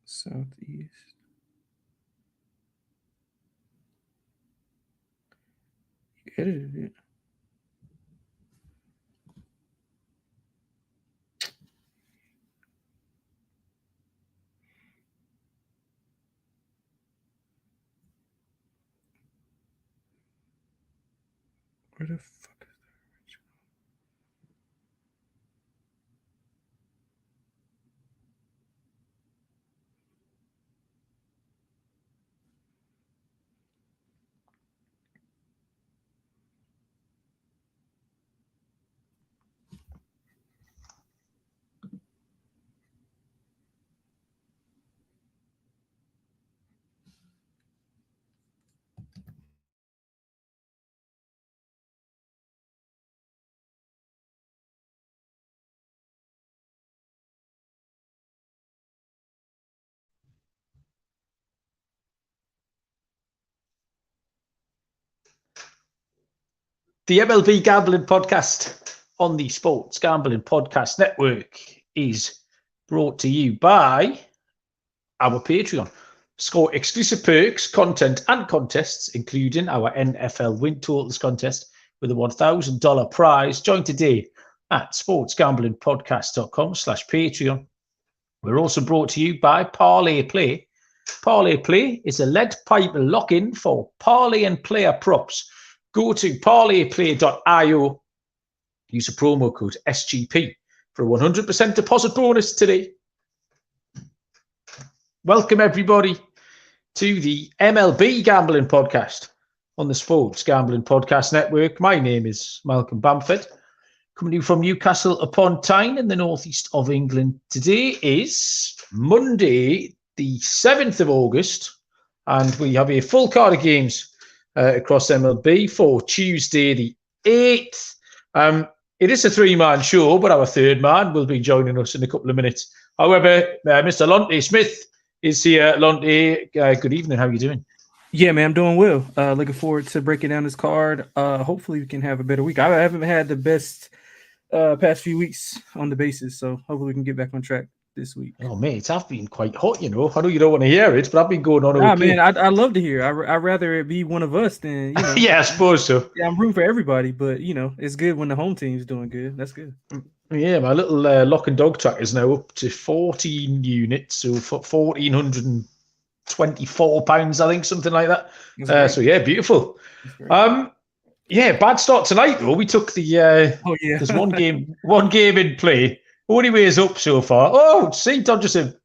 Southeast. You edited it. Where the fuck is the original? The MLB Gambling Podcast on the Sports Gambling Podcast Network is brought to you by our Patreon. Score exclusive perks, content, and contests, including our NFL Win Totals contest with a $1,000 prize. Join today at sportsgamblingpodcast.com/Patreon. We're also brought to you by Parlay Play. Parlay Play is a lead pipe lock-in for parlay and player props. Go to parlayplay.io. Use the promo code SGP for a 100% deposit bonus today. Welcome, everybody, to the MLB Gambling Podcast on the Sports Gambling Podcast Network. My name is Malcolm Bamford, coming to you from Newcastle upon Tyne in the northeast of England. Today is Monday, the 7th of August, and we have a full card of games across MLB for Tuesday the 8th. It is a three-man show, but our third man will be joining us in a couple of minutes. However, Mr. Lonte Smith is here. Lonte, good evening. How are you doing? Yeah, man, I'm doing well. Looking forward to breaking down this card. Hopefully we can have a better week. I haven't had the best past few weeks on the bases, so hopefully we can get back on track this week. Oh, mate, I've been quite hot, you know. I know you don't want to hear it, but I've been going on okay. Man, I love to hear. I'd rather it be one of us than, you know. Yeah, I suppose so. Yeah, I'm rooting for everybody, but, you know, it's good when the home team's doing good. That's good. Yeah, my little lock and dog track is now up to 14 units, so for £1,424, I think, something like that. So, yeah, beautiful. Yeah, bad start tonight, though. We took the there's one game in play. Only ways up so far. Oh, St. Dodgerson.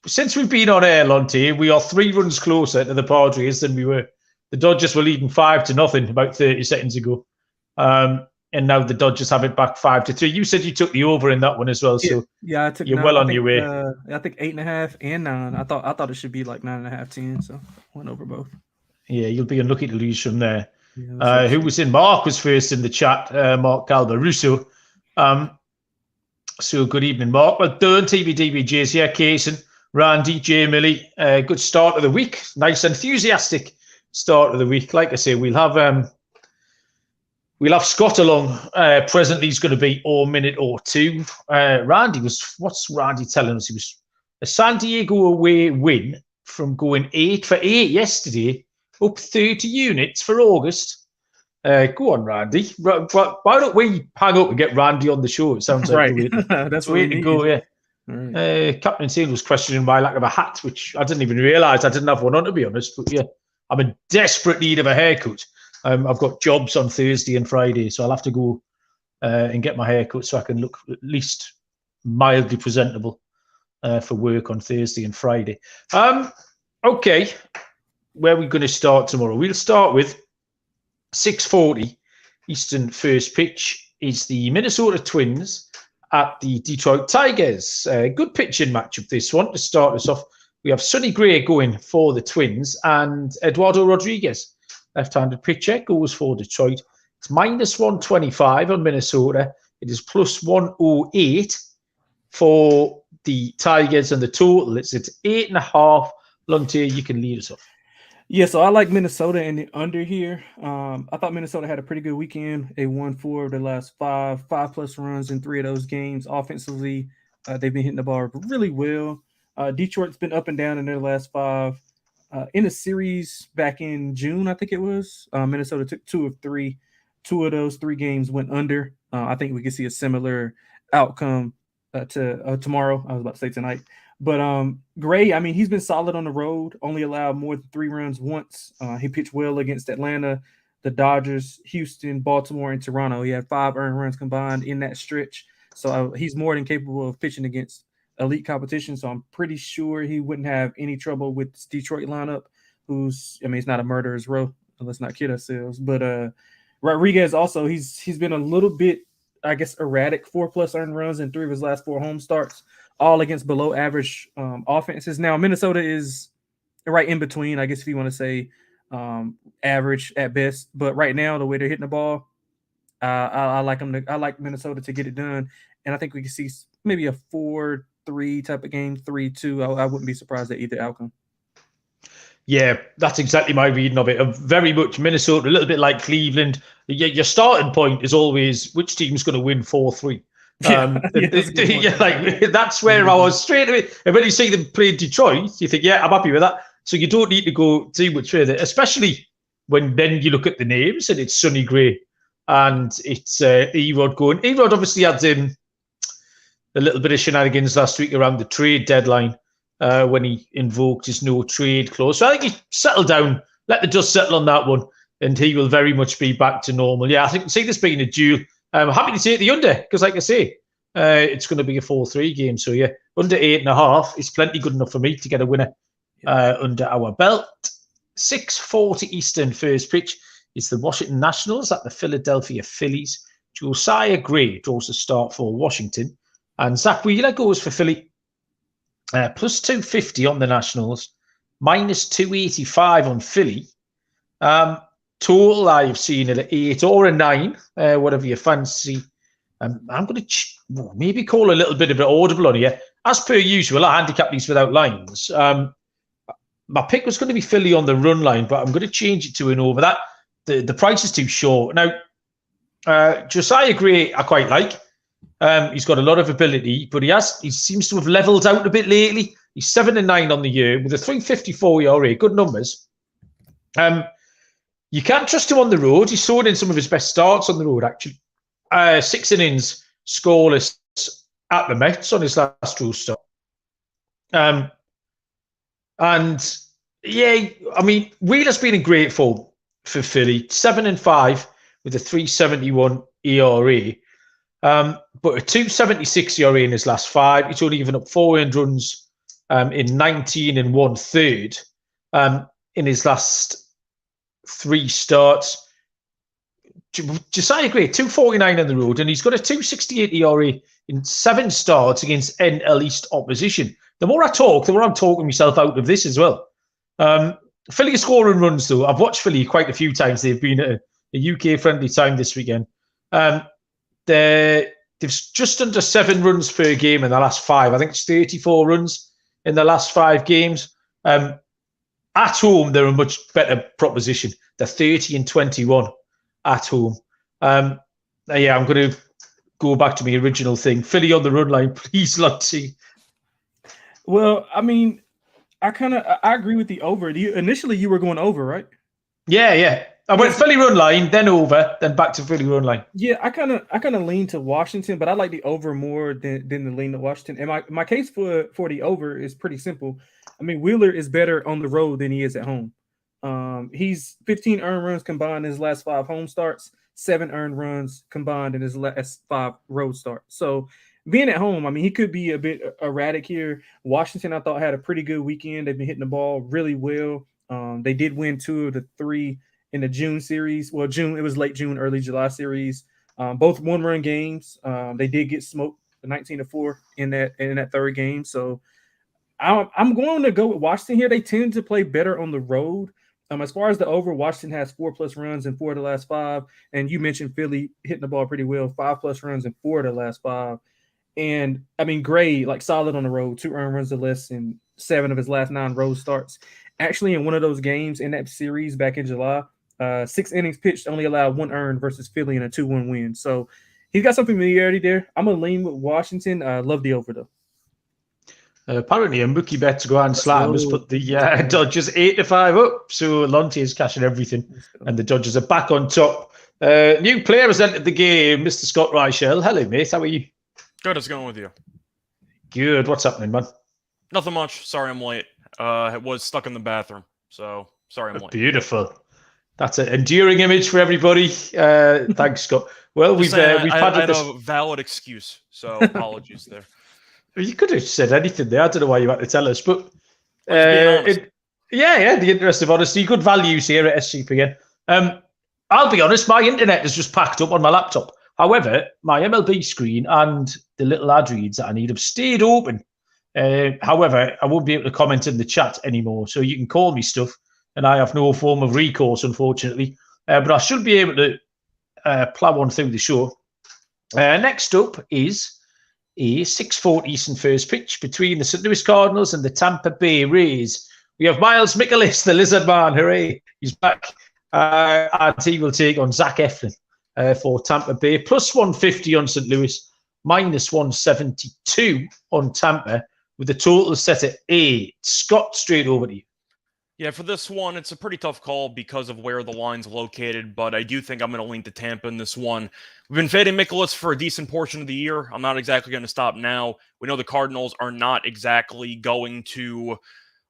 Since we've been on air, Lonte, we are 3 runs closer to the Padres than we were. The Dodgers were leading 5-0 about 30 seconds ago. And now the Dodgers have it back 5-3. You said you took the over in that one as well. So yeah, I took you're well on your way. I think 8.5 and 9. I thought it should be like 9.5, 10. So went over both. Yeah, you'll be unlucky to lose from there. Yeah, who was in? Mark was first in the chat. Mark Galba-Russo. So good evening, Mark. Well done, TVDBJs here. Kaysen, Randy, J. Millie. Good start of the week. Nice, enthusiastic start of the week. Like I say, we'll have Scott along. Presently, he's going to be a minute or two. What's Randy telling us? He was a San Diego away win from going 8 for 8 yesterday, up 30 units for August. Go on, Randy. Why don't we hang up and get Randy on the show? It sounds like right. That's the way to go. Yeah. Right. Captain Sale was questioning my lack of a hat, which I didn't even realise I didn't have one on, to be honest. But yeah, I'm in desperate need of a haircut. I've got jobs on Thursday and Friday, so I'll have to go and get my haircut so I can look at least mildly presentable for work on Thursday and Friday. Okay, where are we going to start tomorrow? We'll start with 6:40 Eastern first pitch is the Minnesota Twins at the Detroit Tigers. Good pitching matchup, this one. To start us off, we have Sonny Gray going for the Twins and Eduardo Rodriguez, left-handed pitcher, goes for Detroit. It's -125 on Minnesota. It is +108 for the Tigers, and the total it's 8.5. Lonte, you can lead us off. Yeah, so I like Minnesota in the under here. I thought Minnesota had a pretty good weekend. They won 4 of the last 5+ runs in 3 of those games. Offensively, they've been hitting the ball really well. Detroit's been up and down in their last 5. In a series back in June, I think it was, Minnesota took 2 of 3. 2 of those 3 games went under. I think we could see a similar outcome to tomorrow. I was about to say tonight. But Gray, I mean, he's been solid on the road, only allowed more than 3 runs once. He pitched well against Atlanta, the Dodgers, Houston, Baltimore, and Toronto. He had 5 earned runs combined in that stretch. So he's more than capable of pitching against elite competition. So I'm pretty sure he wouldn't have any trouble with this Detroit lineup, it's not a murderer's row. Let's not kid ourselves. But Rodriguez also, he's been a little bit, I guess, erratic. 4+ earned runs in 3 of his last 4 home starts, all against below average offenses. Now, Minnesota is right in between, I guess, if you want to say average at best. But right now, the way they're hitting the ball, I like them. I like Minnesota to get it done, and I think we can see maybe a 4-3 type of game, 3-2. I wouldn't be surprised at either outcome. Yeah, that's exactly my reading of it. Very much Minnesota, a little bit like Cleveland. Your starting point is always which team's going to win 4-3. That's where I was straight away. And when you see them play Detroit, you think, yeah, I'm happy with that. So you don't need to go too much further, especially when then you look at the names and it's Sonny Gray and it's Erod going. Erod obviously had a little bit of shenanigans last week around the trade deadline when he invoked his no trade clause. So I think he settled down, let the dust settle on that one, and he will very much be back to normal. Yeah, I think see this being a duel. I'm happy to take the under because, like I say, it's going to be a 4-3 game. So yeah, under 8.5 is plenty good enough for me to get a winner under our belt. 6:40 Eastern first pitch is the Washington Nationals at the Philadelphia Phillies. Josiah Gray draws the start for Washington, and Zach Wheeler goes for Philly. Plus 250 on the Nationals, minus 285 on Philly. Total I have seen at 8 or a 9, whatever you fancy. I'm going to maybe call a little bit of an audible on here. As per usual, I handicap these without lines. My pick was going to be Philly on the run line, but I'm going to change it to an over. That the price is too short. Now, Josiah Gray, I quite like. He's got a lot of ability, but he seems to have leveled out a bit lately. He's 7-9 on the year with a 3.54 ERA, good numbers. You can't trust him on the road. He's thrown in some of his best starts on the road, actually. 6 innings scoreless at the Mets on his last road start. And yeah, I mean, Wheeler's been in great form for Philly. 7-5 with a 3.71 ERA. But a 2.76 ERA in his last 5. He's only given up 4 earned runs in 19 1/3 in his last 3 starts. Josiah Gray, 2.49 on the road, and he's got a 2.68 ERA in 7 starts against NL East opposition. The more I talk, the more I'm talking myself out of this as well. Philly are scoring runs, though. I've watched Philly quite a few times. They've been at a UK-friendly time this weekend. They've just under 7 runs per game in the last 5. I think it's 34 runs in the last 5 games. At home, they're a much better proposition. They're 30-21 at home. I'm going to go back to my original thing. Philly on the run line, please, Lonte. Well, I mean, I agree with the over. Initially, you were going over, right? Yeah. I went Philly run line, then over, then back to Philly run line. Yeah, I kind of lean to Washington, but I like the over more than the lean to Washington. And my case for the over is pretty simple. I mean, Wheeler is better on the road than he is at home. He's 15 earned runs combined in his last 5 home starts, 7 earned runs combined in his last 5 road starts. So being at home, I mean, he could be a bit erratic here. Washington, I thought, had a pretty good weekend. They've been hitting the ball really well. They did win 2 of the 3 in the June series. Well, it was late June, early July series. Both 1-run games. They did get smoked 19-4 in that 3rd game. So I'm going to go with Washington here. They tend to play better on the road. As far as the over, Washington has 4+ runs in 4 of the last 5. And you mentioned Philly hitting the ball pretty well, 5+ runs in 4 of the last 5. And I mean, Gray, like solid on the road, 2 earned runs or less in 7 of his last 9 road starts. Actually, in one of those games in that series back in July, 6 innings pitched, only allowed 1 earned versus Philly in a 2-1 win. So he's got some familiarity there. I'm going to lean with Washington. Love the over, though. Apparently, a mookie bet to go and slam has put the Dodgers 8-5 up. So Lonte is cashing everything, and the Dodgers are back on top. New player has entered the game, Mr. Scott Reichel. Hello, mate. How are you? Good. How's it going with you? Good. What's happening, man? Nothing much. Sorry, I'm late. I was stuck in the bathroom, so sorry I'm late. Beautiful. That's an enduring image for everybody. Thanks, Scott. Well, we've had a valid excuse, so apologies there. You could have said anything there. I don't know why you had to tell us, but the interest of honesty, good values here at SGPN. I'll be honest, my internet is just packed up on my laptop. However, my MLB screen and the little ad reads that I need have stayed open. However, I won't be able to comment in the chat anymore, so you can call me stuff, and I have no form of recourse, unfortunately. But I should be able to plow on through the show. Next up is a 6:40 Eastern first pitch between the St. Louis Cardinals and the Tampa Bay Rays. We have Miles Mikolas, the Lizard Man. Hooray! He's back. And he will take on Zach Eflin for Tampa Bay. Plus 150 on St. Louis, minus 172 on Tampa, with the total set at 8. Scott, straight over to you. Yeah, for this one, it's a pretty tough call because of where the line's located, but I do think I'm going to lean to Tampa in this one. We've been fading Mikolas for a decent portion of the year. I'm not exactly going to stop now. We know the Cardinals are not exactly going to,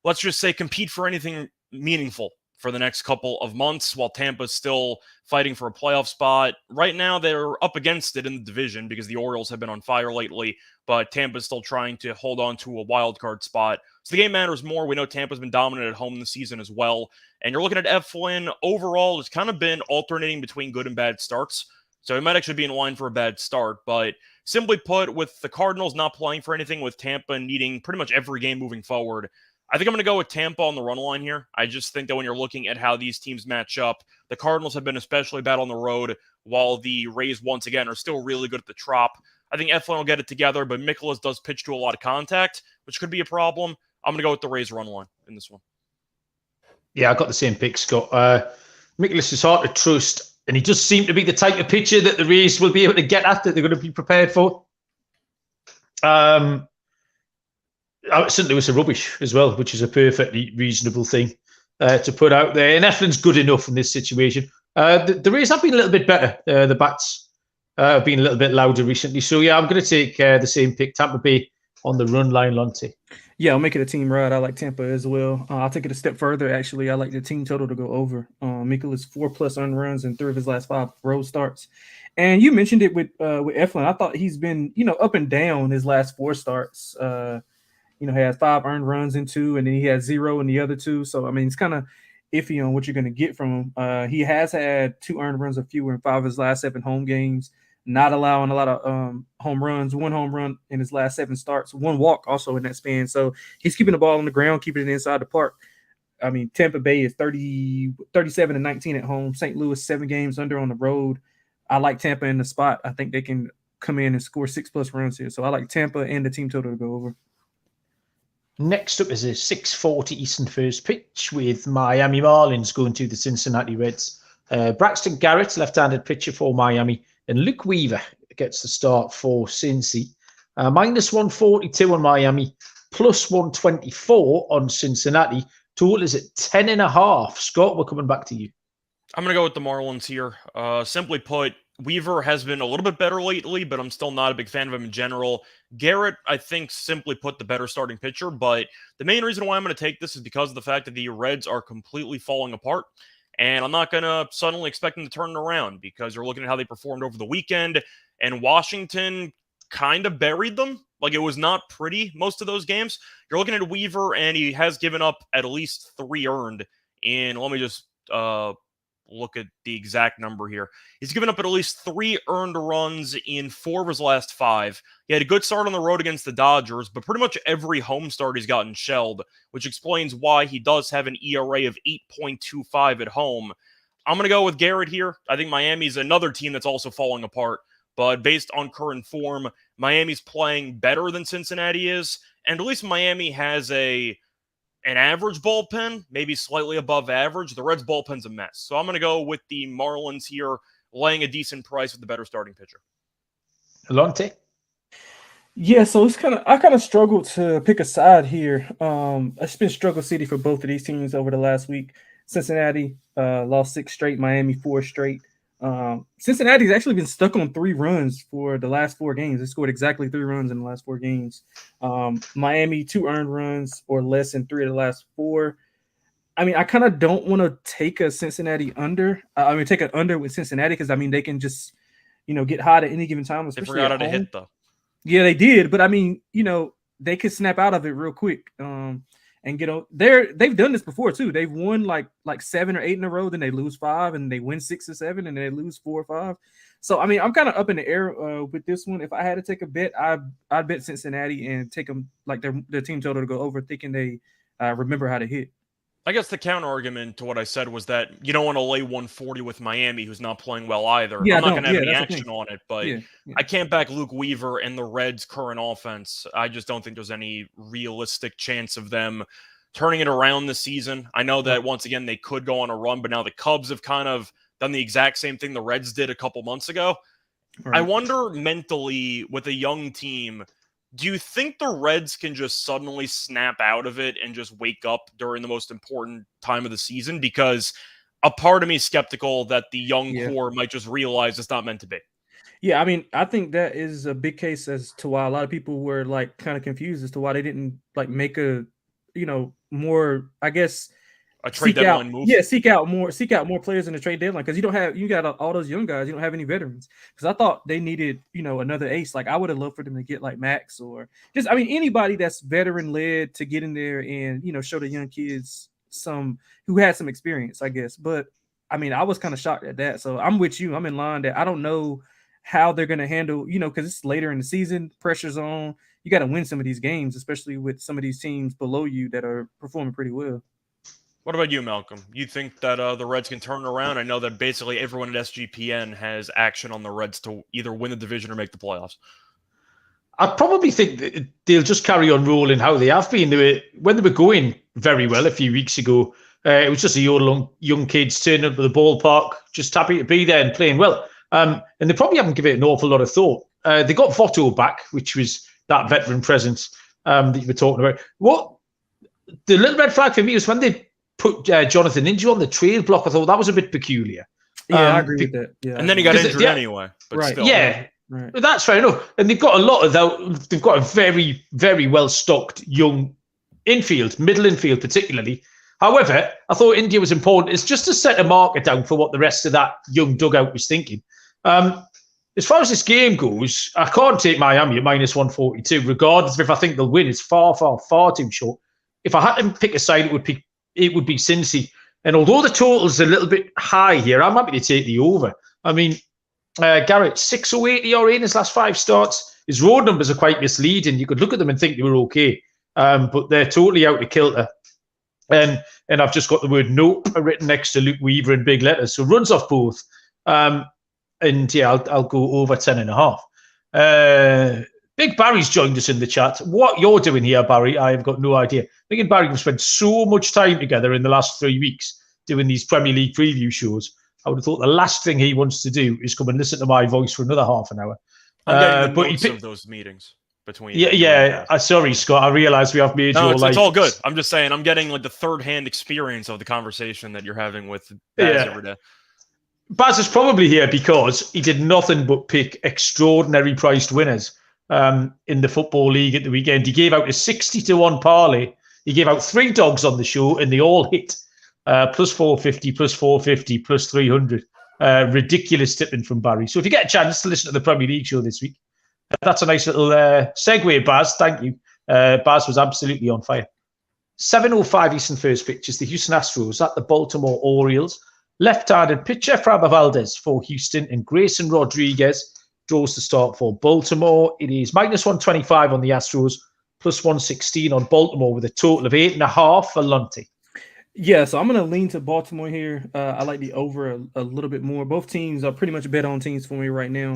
let's just say, compete for anything meaningful for the next couple of months, while Tampa's still fighting for a playoff spot. Right now, they're up against it in the division because the Orioles have been on fire lately, but Tampa's still trying to hold on to a wild card spot. So the game matters more. We know Tampa's been dominant at home this season as well. And you're looking at Eflin. Overall, it's kind of been alternating between good and bad starts. So he might actually be in line for a bad start. But simply put, with the Cardinals not playing for anything, with Tampa needing pretty much every game moving forward, I think I'm going to go with Tampa on the run line here. I just think that when you're looking at how these teams match up, the Cardinals have been especially bad on the road, while the Rays, once again, are still really good at the Trop. I think Eflin will get it together, but Mikolas does pitch to a lot of contact, which could be a problem. I'm going to go with the Rays run line in this one. Yeah, I got the same pick, Scott. Mikolas is hard to trust, and he just seemed to be the type of pitcher that the Rays will be able to get at, that they're going to be prepared for. St. Louis are rubbish as well, which is a perfectly reasonable thing to put out there. And Eflin's good enough in this situation. The Rays have been a little bit better. The bats have been a little bit louder recently. So, yeah, I'm going to take the same pick, Tampa Bay on the run line, Lonte. Yeah, I'll make it a team ride. I like Tampa as well. I'll take it a step further, actually. I like the team total to go over. Mikolas 4+ earned runs in 3 of his last 5 road starts. And you mentioned it with Eflin. I thought he's been, up and down his last 4 starts. He has 5 earned runs in 2, and then he has 0 in the other 2. So, I mean, it's kind of iffy on what you're going to get from him. He has had 2 earned runs or fewer in 5 of his last 7 home games, not allowing a lot of home runs, 1 home run in his last 7 starts, 1 walk also in that span. So he's keeping the ball on the ground, keeping it inside the park. I mean, Tampa Bay is 37-19 at home. St. Louis 7 games under on the road. I like Tampa in the spot. I think they can come in and score 6+ runs here. So I like Tampa and the team total to go over. Next up is a 6:40 Eastern first pitch with Miami Marlins going to the Cincinnati Reds. Braxton Garrett, left-handed pitcher for Miami, and Luke Weaver gets the start for Cincy. Minus 142 on Miami, plus 124 on Cincinnati. Total is at 10.5. Scott, we're coming back to you. I'm going to go with the Marlins here. Simply put, Weaver has been a little bit better lately, but I'm still not a big fan of him in general. Garrett, I think, simply put, the better starting pitcher, but the main reason why I'm going to take this is because of the fact that the Reds are completely falling apart, and I'm not going to suddenly expect them to turn it around because you're looking at how they performed over the weekend, and Washington kind of buried them. Like, it was not pretty most of those games. You're looking at Weaver, and he has given up at least 3 earned in, let me just look at the exact number here. He's given up at least 3 earned runs in 4 of his last 5. He had a good start on the road against the Dodgers, but pretty much every home start he's gotten shelled, which explains why he does have an ERA of 8.25 at home. I'm going to go with Garrett here. I think Miami's another team that's also falling apart, but based on current form, Miami's playing better than Cincinnati is, and at least Miami has an average bullpen, maybe slightly above average. The Reds' bullpen's a mess. So I'm going to go with the Marlins here, laying a decent price with the better starting pitcher. Lonte? Yeah, so I kind of struggled to pick a side here. It's been struggle city for both of these teams over the last week. Cincinnati lost 6 straight, Miami 4 straight. Cincinnati's actually been stuck on 3 runs for the last 4 games. They scored exactly 3 runs in the last 4 games. Miami 2 earned runs or less in 3 of the last 4. I mean, I kind of don't want to take a Cincinnati under. Take an under with Cincinnati because they can just get hot at any given time, They especially forgot at how to home. hit though. Yeah, they did, but I mean, they could snap out of it real quick. And they've done this before too. They've won like 7 or 8 in a row, then they lose 5, and they win 6 or 7, and then they lose 4 or 5. So I mean, I'm kind of up in the air with this one. If I had to take a bet, I'd bet Cincinnati and take them like their team total to go over, thinking they remember how to hit. I guess the counter argument to what I said was that you don't want to lay 140 with Miami, who's not playing well either. Yeah, I'm not no, going to have any that's the thing. action on it, but Yeah. I can't back Luke Weaver and the Reds' current offense. I just don't think there's any realistic chance of them turning it around this season. I know that once again they could go on a run, but now the Cubs have kind of done the exact same thing the Reds did a couple months ago. Right. I wonder mentally with a young team, do you think the Reds can just suddenly snap out of it and just wake up during the most important time of the season? Because a part of me is skeptical that the young core might just realize it's not meant to be. Yeah, I mean, I think that is a big case as to why a lot of people were like kind of confused as to why they didn't like make a, more, I guess, a trade deadline move. Yeah, seek out more players in the trade deadline because you got all those young guys. You don't have any veterans because I thought they needed another ace. Like I would have loved for them to get like Max or just anybody that's veteran led to get in there and show the young kids who had some experience, I guess. But I mean, I was kind of shocked at that. So I'm with you. I'm in line that I don't know how they're going to handle because it's later in the season, pressure's on. You got to win some of these games, especially with some of these teams below you that are performing pretty well. What about you, Malcolm? You think that the Reds can turn around? I know that basically everyone at SGPN has action on the Reds to either win the division or make the playoffs. I probably think that they'll just carry on rolling how they have been. When they were going very well a few weeks ago, it was just a young kids turning up to the ballpark, just happy to be there and playing well. And they probably haven't given it an awful lot of thought. They got Votto back, which was that veteran presence that you were talking about. What the little red flag for me was when they put Jonathan India on the trade block. I thought that was a bit peculiar. Yeah, I agree with that. Yeah, and then he got injured anyway. But right. Still, yeah, right. That's fair enough. And they've got a lot of that. They've got a very, very well stocked young infield, middle infield particularly. However, I thought India was important. It's just to set a marker down for what the rest of that young dugout was thinking. As far as this game goes, I can't take Miami at minus 142, regardless of if I think they'll win. It's far, far, far too short. If I had to pick a side, it would be Cincy. And although the total's a little bit high here, I'm happy to take the over. I mean, Garrett, 608 ERA in his last 5 starts. His road numbers are quite misleading. You could look at them and think they were okay, but they're totally out of kilter. And I've just got the word nope written next to Luke Weaver in big letters. So runs off both. And yeah, I'll go over 10.5. Big Barry's joined us in the chat. What you're doing here, Barry, I have got no idea. Me and Barry have spent so much time together in the last 3 weeks doing these Premier League preview shows. I would have thought the last thing he wants to do is come and listen to my voice for another half an hour. I'm getting the notes of those meetings between. Yeah. Sorry, Scott. I realised we have made no, it's all good. I'm just saying I'm getting like the third-hand experience of the conversation that you're having with Baz every day. Baz is probably here because he did nothing but pick extraordinary priced winners in the Football League at the weekend. He gave out a 60-1 parlay. He gave out 3 dogs on the show, and they all hit. Plus 450, plus 450, plus 300. Ridiculous tipping from Barry. So if you get a chance to listen to the Premier League show this week, that's a nice little segue, Baz. Thank you. Baz was absolutely on fire. 7:05 Eastern first pitch is the Houston Astros at the Baltimore Orioles. Left-handed pitcher Framber Valdez for Houston, and Grayson Rodriguez draws the start for Baltimore. It is minus 125 on the Astros, plus 116 on Baltimore, with a total of 8.5 for Lonte. Yeah, so I'm going to lean to Baltimore here. I like the over a little bit more. Both teams are pretty much bet on teams for me right now.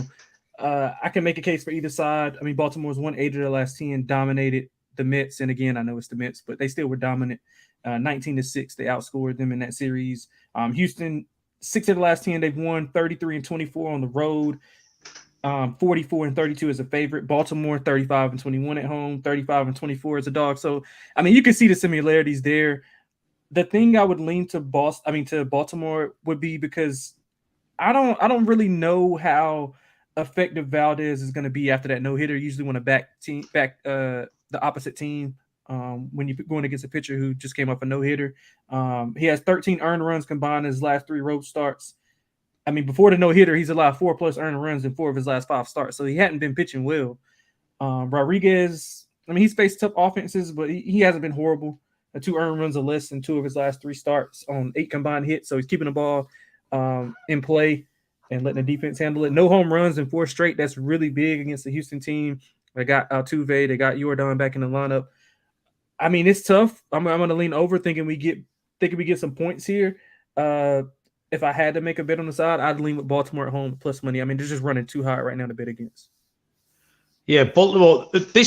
I can make a case for either side. I mean, Baltimore's won 8 of their last 10, dominated the Mets. And again, I know it's the Mets, but they still were dominant. 19-6, they outscored them in that series. Houston, 6 of the last 10, they've won 33-24 on the road. 44-32 is a favorite. Baltimore 35-21 at home, 35-24 as a dog. So I mean, you can see the similarities there. The thing I would lean to Baltimore would be because I don't really know how effective Valdez is going to be after that no hitter. Usually want to back the opposite team when you're going against a pitcher who just came off a no hitter. He has 13 earned runs combined in his last 3 road starts. I mean, before the no hitter, he's allowed 4+ earned runs in 4 of his last 5 starts, so he hadn't been pitching well. Rodriguez, I mean, he's faced tough offenses, but he hasn't been horrible. 2 earned runs or less in 2 of his last 3 starts on 8 combined hits, so he's keeping the ball in play and letting the defense handle it. No home runs in 4 straight. That's really big against the Houston team. They got Altuve. They got Jordan back in the lineup. I mean, it's tough. I'm going to lean over thinking we get some points here. If I had to make a bet on the side, I'd lean with Baltimore at home plus money. I mean, they're just running too high right now to bet against. Yeah, Baltimore, this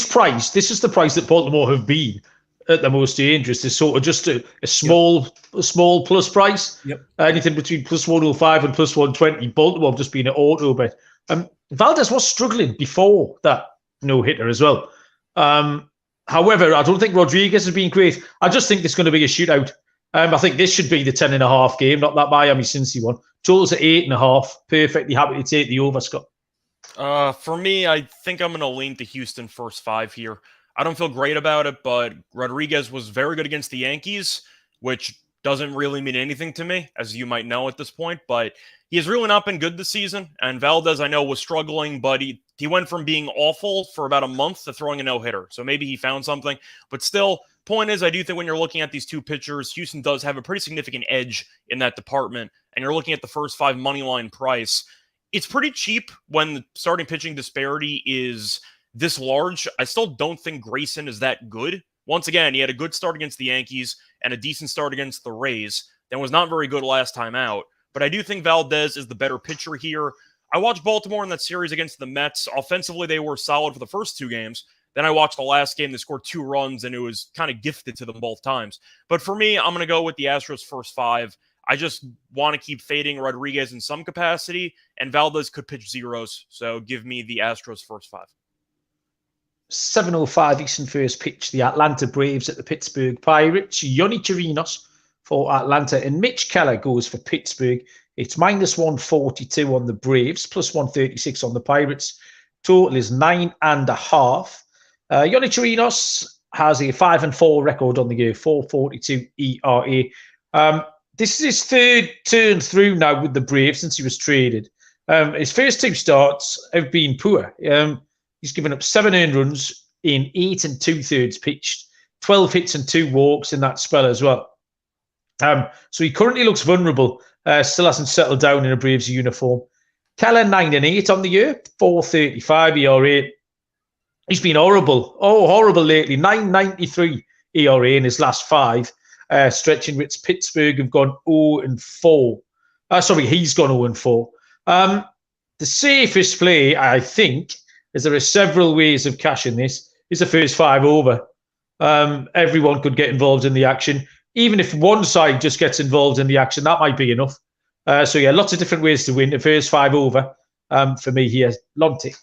is the price that Baltimore have been at the most dangerous. Is sort of just a small plus price. Yep. Anything between plus 105 and plus 120. Baltimore have just been an auto bet. Valdez was struggling before that no-hitter as well. However, I don't think Rodriguez has been great. I just think it's going to be a shootout. I think this should be the 10.5 game, not that Miami Cincy one. Totals at 8.5. Perfectly happy to take the over, Scott. For me, I think I'm going to lean to Houston first 5 here. I don't feel great about it, but Rodriguez was very good against the Yankees, which doesn't really mean anything to me, as you might know at this point, but he has really not been good this season, and Valdez, I know, was struggling, but he went from being awful for about a month to throwing a no-hitter, so maybe he found something, but still, point is, I do think when you're looking at these 2 pitchers, Houston does have a pretty significant edge in that department, and you're looking at the first 5 money line price. It's pretty cheap when the starting pitching disparity is this large. I still don't think Grayson is that good. Once again, he had a good start against the Yankees and a decent start against the Rays. That was not very good last time out. But I do think Valdez is the better pitcher here. I watched Baltimore in that series against the Mets. Offensively, they were solid for the first 2 games. Then I watched the last game. They scored 2 runs, and it was kind of gifted to them both times. But for me, I'm going to go with the Astros first 5. I just want to keep fading Rodriguez in some capacity, and Valdez could pitch zeros. So give me the Astros first 5. 7:05 Eastern first pitch. The Atlanta Braves at the Pittsburgh Pirates. Yonny Chirinos for Atlanta, and Mitch Keller goes for Pittsburgh. It's minus 142 on the Braves, plus 136 on the Pirates. Total is 9.5. Yonny Chirinos has a 5-4 record on the year, 4.42 ERA. This is his 3rd turn through now with the Braves since he was traded. His first 2 starts have been poor. He's given up 7 earned runs in 8 2/3 pitched, 12 hits and 2 walks in that spell as well. So he currently looks vulnerable, still hasn't settled down in a Braves uniform. Keller 9-8 on the year, 4.35 ERA. He's been horrible lately, 9.93 ERA in his last 5. Stretching which Pittsburgh have gone 0-4. He's gone 0-4. The safest play, I think, as there are several ways of cashing this, is the first 5 over. Everyone could get involved in the action. Even if one side just gets involved in the action, that might be enough. Lots of different ways to win. The first 5 over for me here. Lonte.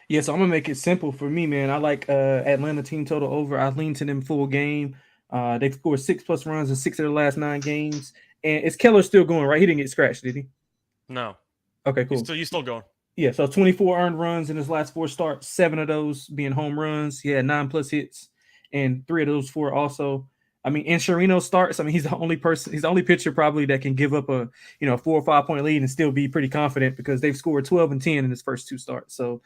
Yeah, so I'm going to make it simple for me, man. I like Atlanta team total over. I lean to them full game. They've scored 6+ runs in 6 of the last 9 games. And is Keller still going, right? He didn't get scratched, did he? No. Okay, cool. He's still going. Yeah, so 24 earned runs in his last 4 starts, 7 of those being home runs. He had 9+ hits, and 3 of those 4 also. I mean, in Chirino starts, I mean, he's the only pitcher probably that can give up a 4 or 5 point lead and still be pretty confident because they've scored 12 and 10 in his first 2 starts. So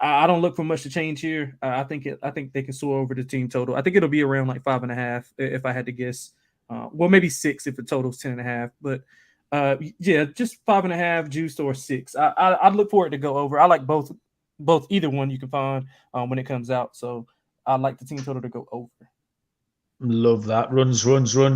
I don't look for much to change here. I think they can soar over the team total. I think it'll be around like 5.5 if I had to guess. Maybe 6 if the total's 10.5. But just 5.5 juiced or 6. I'd look for it to go over. I like both either one you can find when it comes out. So I like the team total to go over. Love that. Runs,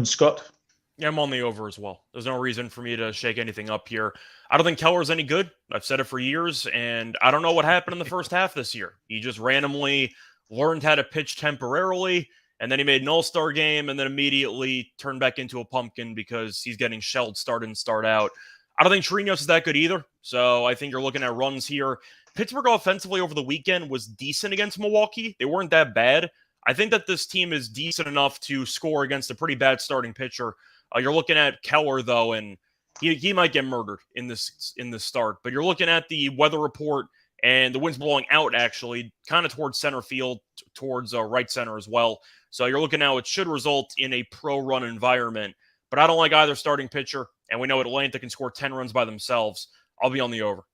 Scott. Yeah, I'm on the over as well. There's no reason for me to shake anything up here. I don't think Keller's any good. I've said it for years, and I don't know what happened in the first half this year. He just randomly learned how to pitch temporarily, and then he made an all-star game, and then immediately turned back into a pumpkin because he's getting shelled start in, start out. I don't think Trinos is that good either. So I think you're looking at runs here. Pittsburgh offensively over the weekend was decent against Milwaukee. They weren't that bad. I think that this team is decent enough to score against a pretty bad starting pitcher. You're looking at Keller, though, and he might get murdered in this start. But you're looking at the weather report, and the wind's blowing out, actually, kind of towards center field, towards right center as well. So you're looking now, it should result in a pro-run environment. But I don't like either starting pitcher, and we know Atlanta can score 10 runs by themselves. I'll be on the over.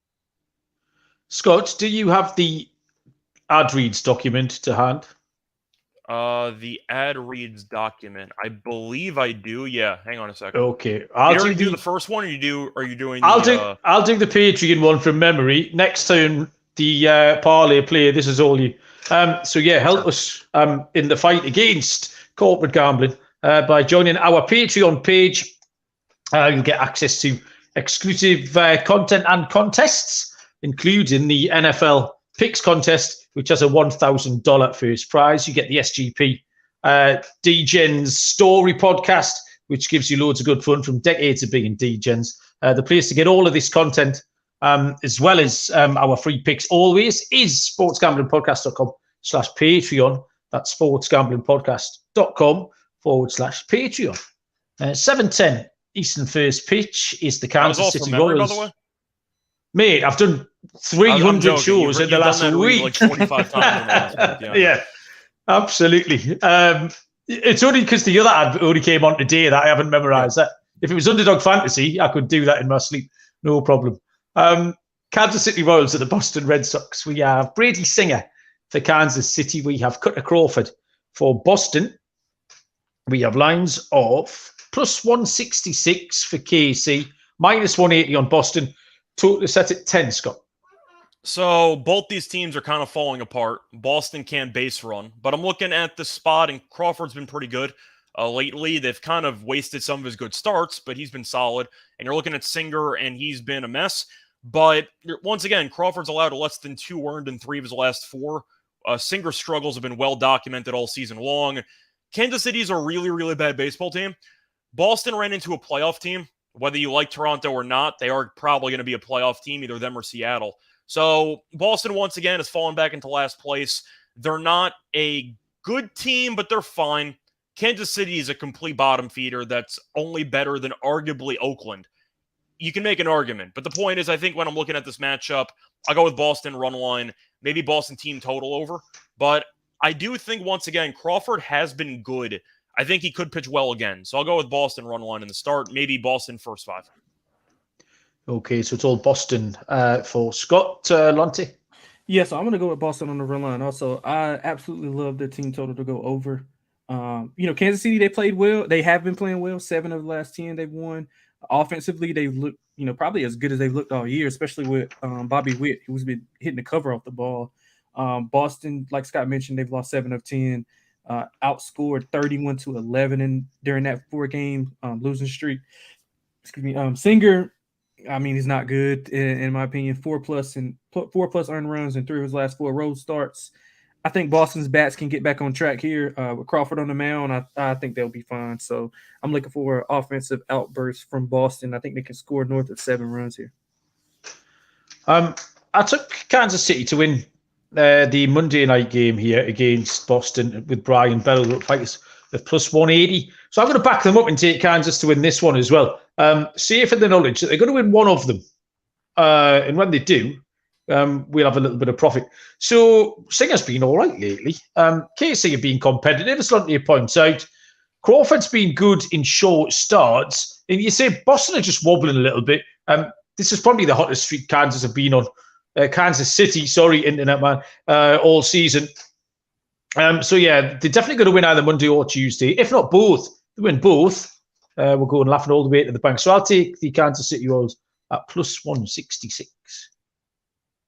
Scott, do you have the ad reads document to hand? The ad reads document. I believe I do. Yeah, hang on a second. Okay, I'll do the first one. Are you doing? I'll do the Patreon one from memory. Next time the parlay player, this is all you. So yeah, help us in the fight against corporate gambling by joining our Patreon page. You'll get access to exclusive content and contests, including the NFL Picks contest, which has a $1,000 first prize. You get the SGP D-Gens Story podcast, which gives you loads of good fun from decades of being D-Gens. The place to get all of this content, as well as our free picks always, is sportsgamblingpodcast.com/Patreon. That's sportsgamblingpodcast.com/Patreon. 7:10 Eastern first pitch is the Kansas City Royals. By the way? Mate, I've done 300 shows in the last week. Like 25 times. Yeah, absolutely. It's only because the other ad only came on today that I haven't memorised that. If it was Underdog Fantasy, I could do that in my sleep. No problem. Kansas City Royals are the Boston Red Sox. We have Brady Singer for Kansas City. We have Cutter Crawford for Boston. We have lines of plus 166 for KC, minus 180 on Boston. Total set at 10, Scott. So both these teams are kind of falling apart. Boston can't base run, but I'm looking at the spot, and Crawford's been pretty good lately. They've kind of wasted some of his good starts, but he's been solid. And you're looking at Singer, and he's been a mess. But once again, Crawford's allowed less than 2 earned in 3 of his last 4. Singer's struggles have been well documented all season long. Kansas City's a really, really bad baseball team. Boston ran into a playoff team. Whether you like Toronto or not, they are probably going to be a playoff team, either them or Seattle. So Boston, once again, has fallen back into last place. They're not a good team, but they're fine. Kansas City is a complete bottom feeder that's only better than arguably Oakland. You can make an argument, but the point is, I think when I'm looking at this matchup, I'll go with Boston run line, maybe Boston team total over. But I do think, once again, Crawford has been good. I think he could pitch well again. So I'll go with Boston run line in the start, maybe Boston first 5. Okay, so it's all Boston for Scott. Lonte? Yeah, so I'm going to go with Boston on the run line. Also, I absolutely love their team total to go over. Kansas City, they played well. They have been playing well. 7 of the last 10 they've won. Offensively, they look, probably as good as they've looked all year, especially with Bobby Witt, who's been hitting the cover off the ball. Boston, like Scott mentioned, they've lost 7 of 10. Outscored 31-11 during that 4-game losing streak. Singer, he's not good in my opinion. 4+ earned runs in 3 of his last 4 road starts. I think Boston's bats can get back on track here with Crawford on the mound. I think they'll be fine. So I'm looking for an offensive outburst from Boston. I think they can score north of 7 runs here. I took Kansas City to win the Monday night game here against Boston with Brian Bell fighters with plus 180. So I'm going to back them up and take Kansas to win this one as well. Safe in the knowledge that they're going to win one of them. And when they do, we'll have a little bit of profit. So Singer's been all right lately. KC have been competitive, as Lonte points out. Crawford's been good in short starts. And you say Boston are just wobbling a little bit. This is probably the hottest streak Kansas have been on. Kansas City, internet man, all season. So yeah, they're definitely going to win either Monday or Tuesday. If not both, they win both. We'll go and laughing all the way to the bank. So I'll take the Kansas City Royals at plus 166.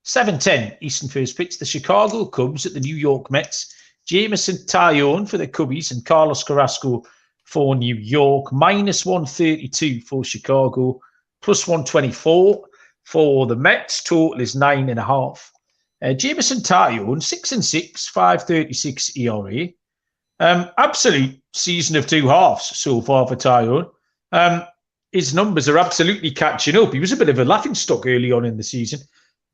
7:10 Eastern first pitch. The Chicago Cubs at the New York Mets. Jameson Taillon for the Cubbies and Carlos Carrasco for New York. Minus 132 for Chicago. Plus 124 for the Mets. Total is 9.5. Jameson Taillon, 6-6, 5.36 ERA. Absolute season of 2 halves so far for Taillon. his numbers are absolutely catching up. He was a bit of a laughingstock early on in the season.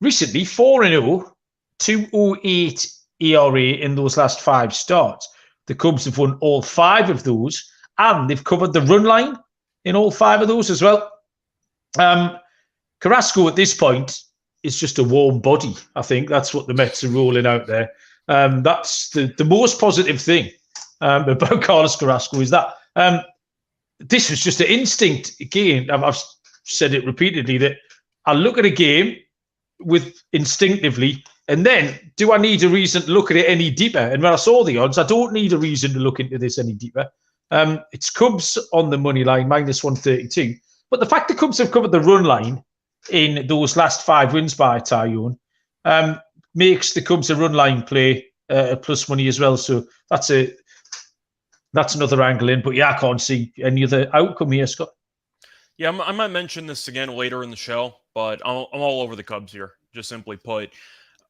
Recently, 4-0, 2.08 ERA in those last 5 starts. The Cubs have won all 5 of those, and they've covered the run line in all 5 of those as well. Carrasco at this point is just a warm body. I think that's what the Mets are rolling out there. That's the most positive thing about Carlos Carrasco is that this was just an instinct. Again, I've said it repeatedly that I look at a game with instinctively, and then do I need a reason to look at it any deeper? And when I saw the odds, I don't need a reason to look into this any deeper. It's Cubs on the money line, -132. But the fact the Cubs have covered the run line in those last 5 wins by Tyone makes the Cubs a run line play plus money as well. So that's another angle in. But yeah, I can't see any other outcome here, Scott. Yeah, I might mention this again later in the show, but I'm all over the Cubs here, just simply put.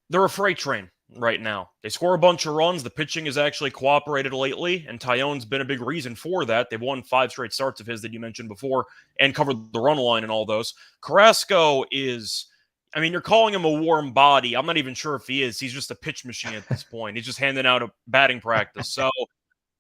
They're a freight train right now. They score a bunch of runs. The pitching has actually cooperated lately, and Tyone's been a big reason for that. They've won 5 straight starts of his that you mentioned before and covered the run line and all those. Carrasco is, I mean, you're calling him a warm body. I'm not even sure if he is. He's just a pitch machine at this point. He's just handing out a batting practice. So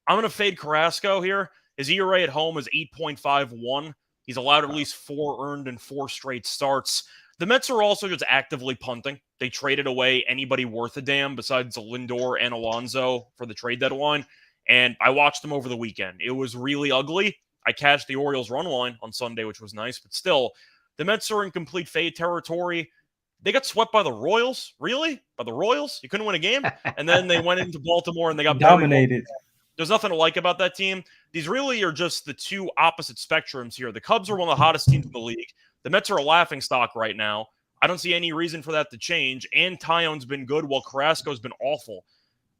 I'm going to fade Carrasco here. His ERA at home is 8.51. He's allowed at least 4 earned in 4 straight starts. The Mets are also just actively punting. They traded away anybody worth a damn besides Lindor and Alonso for the trade deadline, and I watched them over the weekend. It was really ugly. I cashed the Orioles run line on Sunday, which was nice, but still, the Mets are in complete fade territory. They got swept by the Royals? Really? By the Royals? You couldn't win a game? And then they went into Baltimore and they got dominated. There's nothing to like about that team. These really are just the 2 opposite spectrums here. The Cubs are one of the hottest teams in the league. The Mets are a laughingstock right now. I don't see any reason for that to change. And Tyone's been good while Carrasco's been awful.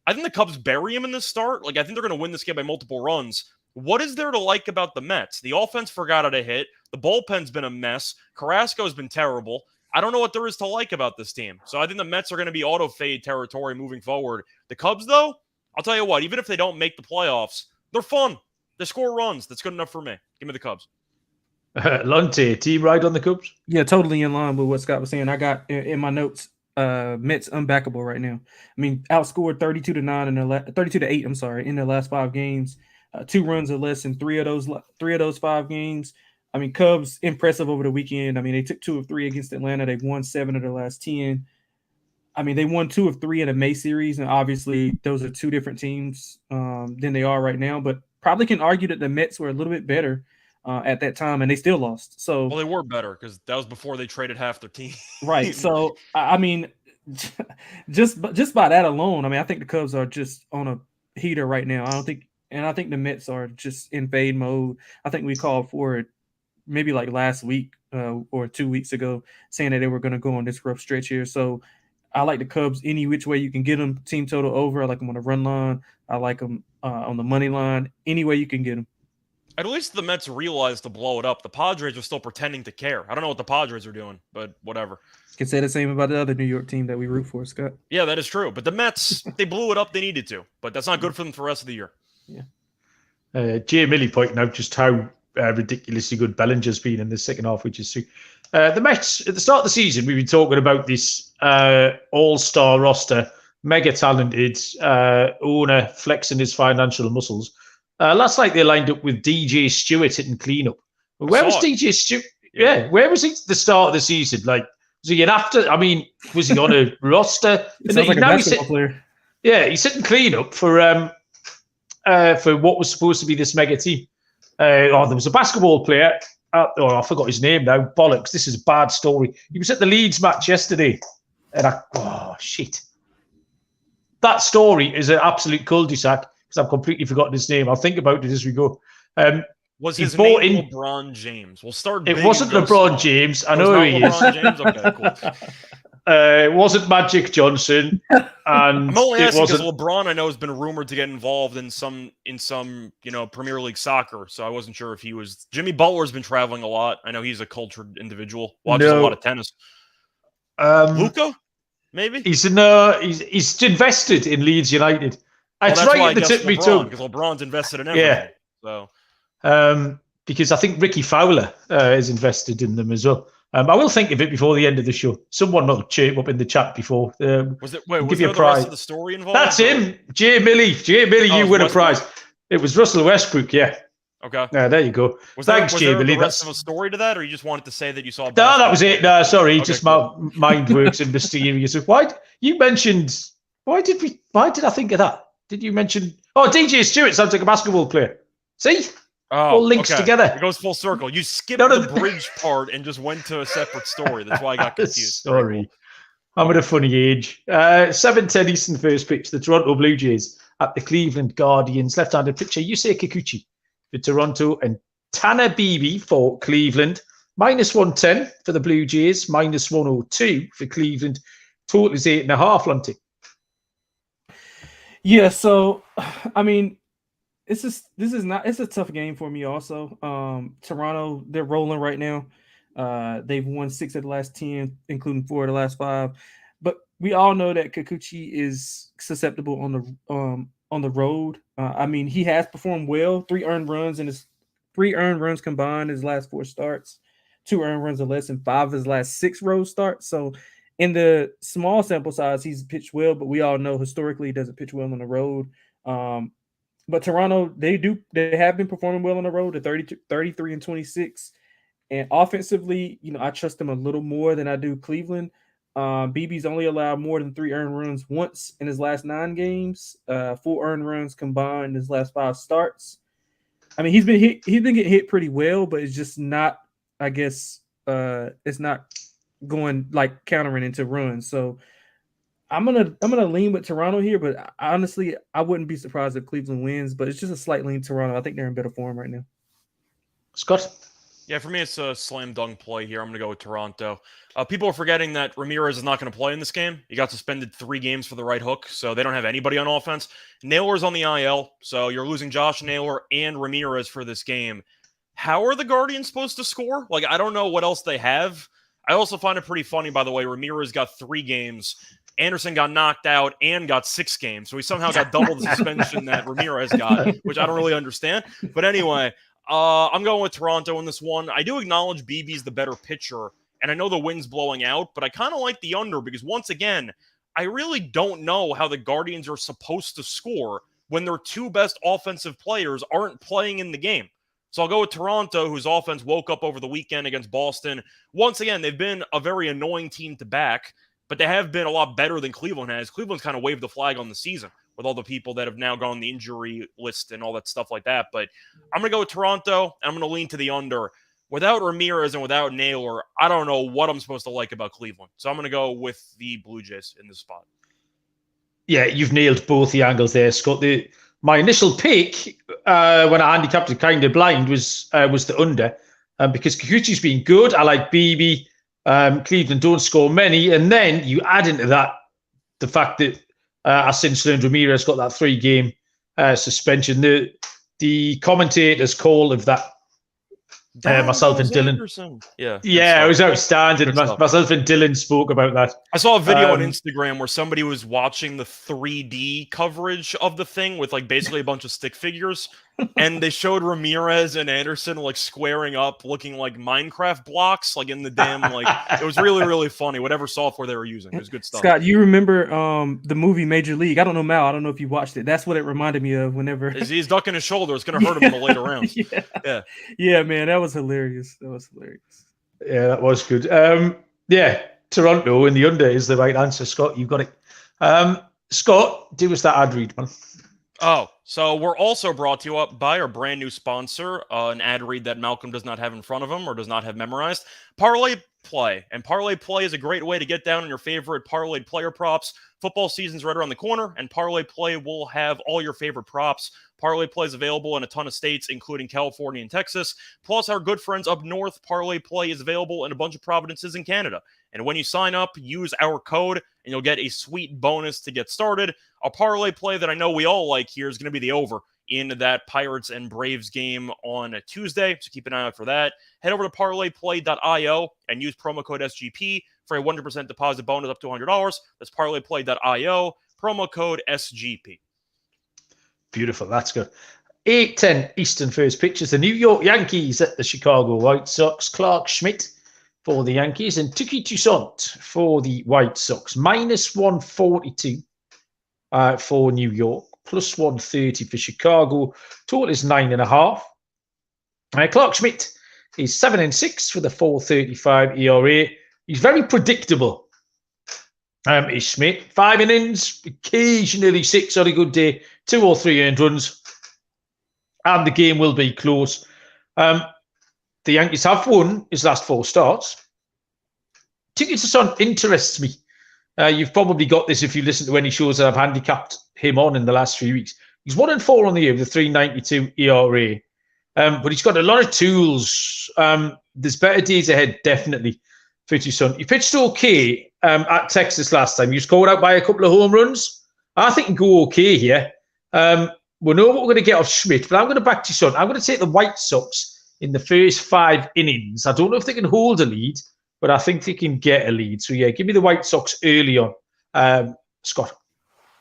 I think the Cubs bury him in this start. I think they're going to win this game by multiple runs. What is there to like about the Mets? The offense forgot how to hit. The bullpen's been a mess. Carrasco's been terrible. I don't know what there is to like about this team. So I think the Mets are going to be auto-fade territory moving forward. The Cubs, though, I'll tell you what, even if they don't make the playoffs, they're fun. They score runs. That's good enough for me. Give me the Cubs. Lonte, team ride on the Cubs? Yeah, totally in line with what Scott was saying. I got in my notes, Mets unbackable right now. I mean, outscored 32-9 in their 32-8. I'm sorry, in their last 5 games. 2 runs or less in 3 of those 5 games. I mean, Cubs impressive over the weekend. I mean, they took 2 of 3 against Atlanta. They've won 7 of their last 10. I mean, they won 2 of 3 in a May series, and obviously those are 2 different teams than they are right now. But probably can argue that the Mets were a little bit better at that time, and they still lost. So, well, they were better because that was before they traded half their team. Right. So, I mean, just by that alone, I mean, I think the Cubs are just on a heater right now. I think the Mets are just in fade mode. I think we called for it maybe like last week or 2 weeks ago, saying that they were going to go on this rough stretch here. So I like the Cubs any which way you can get them. Team total over. I like them on the run line. I like them on the money line. Any way you can get them. At least the Mets realized to blow it up. The Padres are still pretending to care. I don't know what the Padres are doing, but whatever. Can say the same about the other New York team that we root for, Scott. Yeah, that is true. But the Mets, they blew it up. They needed to, but that's not good for them for the rest of the year. Yeah. Jay Milley pointing out just how ridiculously good Bellinger's been in the second half, which is true. The Mets, at the start of the season, we've been talking about this all-star roster, mega talented owner flexing his financial muscles. Last night they lined up with DJ Stewart hitting cleanup. Where was DJ Stewart? Yeah, where was he at the start of the season? Like, was he an after? I mean, was he on a roster? Sounds like a basketball player. Yeah, he's hitting cleanup for what was supposed to be this mega team. There was a basketball player. I forgot his name now. Bollocks. This is a bad story. He was at the Leeds match yesterday. And shit. That story is an absolute cul-de-sac because I've completely forgotten his name. I'll think about it as we go. Was his name LeBron James? We'll start. It wasn't LeBron James. I know who he is. James? Okay, cool. It wasn't Magic Johnson, and I'm only asking because wasn't LeBron I know has been rumored to get involved in some Premier League soccer. So I wasn't sure if he was. Jimmy Butler's been traveling a lot. I know he's a cultured individual. Watches a lot of tennis. Luka, maybe he's invested in Leeds United. It's right at the tip of my tongue because LeBron's invested in everything. Yeah. So because I think Ricky Fowler is invested in them as well. I will think of it before the end of the show. Someone will chirp up in the chat before. Was there give you a the rest prize. of the story involved? That's him, Jay Millie. You win a prize. It was Russell Westbrook, yeah. Okay. There you go. Thanks, Jay Millie. The rest of a story to that, or you just wanted to say that you saw? No, that was it. No, sorry, okay, just cool. my mind works and mysterious. Why you mentioned? Why did I think of that? Did you mention? Oh, DJ Stewart sounds like a basketball player. See? All links together. It goes full circle. You skipped the bridge part and just went to a separate story. That's why I got confused. Sorry. I'm at a funny age. 7:10 Eastern first pitch. The Toronto Blue Jays at the Cleveland Guardians. Left-handed pitcher Yusei Kikuchi for Toronto and Tanner Beebe for Cleveland. -110 for the Blue Jays. -102 for Cleveland. Total is 8.5, Lonte. Yeah, so I mean, it's a tough game for me also. Toronto, they're rolling right now. They've won 6 of the last 10, including 4 of the last 5. But we all know that Kikuchi is susceptible on the road. I mean, he has performed well. 3 earned runs combined in his last 4 starts. 2 earned runs or less in 5 of his last 6 road starts. So in the small sample size, he's pitched well, but we all know historically he doesn't pitch well on the road. But Toronto, they have been performing well on the road at 33-26. And offensively, I trust them a little more than I do Cleveland. BB's only allowed more than 3 earned runs once in his last 9 games, 4 earned runs combined in his last 5 starts. I mean, he's been getting hit pretty well, but it's just not, I guess, it's not going like countering into runs. So I'm gonna lean with Toronto here, but honestly, I wouldn't be surprised if Cleveland wins. But it's just a slight lean Toronto. I think they're in better form right now. Scott? Yeah, for me, it's a slam dunk play here. I'm going to go with Toronto. People are forgetting that Ramirez is not going to play in this game. He got suspended 3 games for the right hook, so they don't have anybody on offense. Naylor's on the IL, so you're losing Josh Naylor and Ramirez for this game. How are the Guardians supposed to score? Like, I don't know what else they have. I also find it pretty funny, by the way, Ramirez got 3 games. Anderson got knocked out and got 6 games, so he somehow got double the suspension that Ramirez got, which I don't really understand. But anyway, I'm going with Toronto in this one. I do acknowledge BB's the better pitcher, and I know the wind's blowing out, but I kind of like the under because, once again, I really don't know how the Guardians are supposed to score when their 2 best offensive players aren't playing in the game. So I'll go with Toronto, whose offense woke up over the weekend against Boston. Once again, they've been a very annoying team to back, but they have been a lot better than Cleveland has. Cleveland's kind of waved the flag on the season with all the people that have now gone on the injury list and all that stuff like that. But I'm going to go with Toronto, and I'm going to lean to the under. Without Ramirez and without Naylor, I don't know what I'm supposed to like about Cleveland. So I'm going to go with the Blue Jays in this spot. Yeah, you've nailed both the angles there, Scott. My initial pick when I handicapped it kind of blind was the under. Because Kikuchi's been good. I like BB. Cleveland don't score many. And then you add into that the fact that I since learned Ramirez got that 3-game suspension. The commentator's call of that, myself and Dylan. Anderson. Yeah, it was outstanding. Myself and Dylan spoke about that. I saw a video on Instagram where somebody was watching the 3D coverage of the thing with like basically a bunch of stick figures, and they showed Ramirez and Anderson like squaring up, looking like Minecraft blocks, like in the damn like. It was really, really funny. Whatever software they were using, it was good stuff. Scott, you remember the movie Major League? I don't know, Mal. I don't know if you watched it. That's what it reminded me of. Whenever he's ducking his shoulder, it's going to hurt him in the later rounds. Yeah, man, that was hilarious. Yeah, that was good. Toronto in the under is the right answer. Scott, you got it. Scott, do us that ad read, man. Oh, so we're also brought to you up by our brand new sponsor, an ad read that Malcolm does not have in front of him or does not have memorized, Parlay Play. And Parlay Play is a great way to get down on your favorite parlayed player props. Football season's right around the corner, and Parlay Play will have all your favorite props. Parlay Play is available in a ton of states, including California and Texas. Plus, our good friends up north, Parlay Play is available in a bunch of provinces in Canada. And when you sign up, use our code, and you'll get a sweet bonus to get started. A parlay play that I know we all like here is going to be the over in that Pirates and Braves game on Tuesday, so keep an eye out for that. Head over to parlayplay.io and use promo code SGP for a 100% deposit bonus up to $100. That's parlayplay.io, promo code SGP. Beautiful. That's good. 8:10 Eastern first pitch is the New York Yankees at the Chicago White Sox. Clarke Schmidt for the Yankees and Touki Toussaint for the White Sox. Minus 142 for New York, plus 130 for Chicago. Total is 9.5. Clarke Schmidt is 7-6 with a 4.35 ERA. He's very predictable. Is Schmidt 5 innings, occasionally 6 on a good day, 2 or 3 earned runs, and the game will be close. The Yankees have won his last 4 starts. Touki Toussaint interests me. You've probably got this if you listen to any shows that I've handicapped him on in the last few weeks. He's 1-4 on the year with a 3.92 ERA. But he's got a lot of tools. There's better days ahead, definitely, for Toussaint. He pitched okay at Texas last time. He was caught out by a couple of home runs. I think he can go okay here. We know what we're going to get off Schmidt, but I'm going to back Toussaint. I'm going to take the White Sox in the first 5 innings. I don't know if they can hold a lead, but I think they can get a lead. So, yeah, give me the White Sox early on. Scott?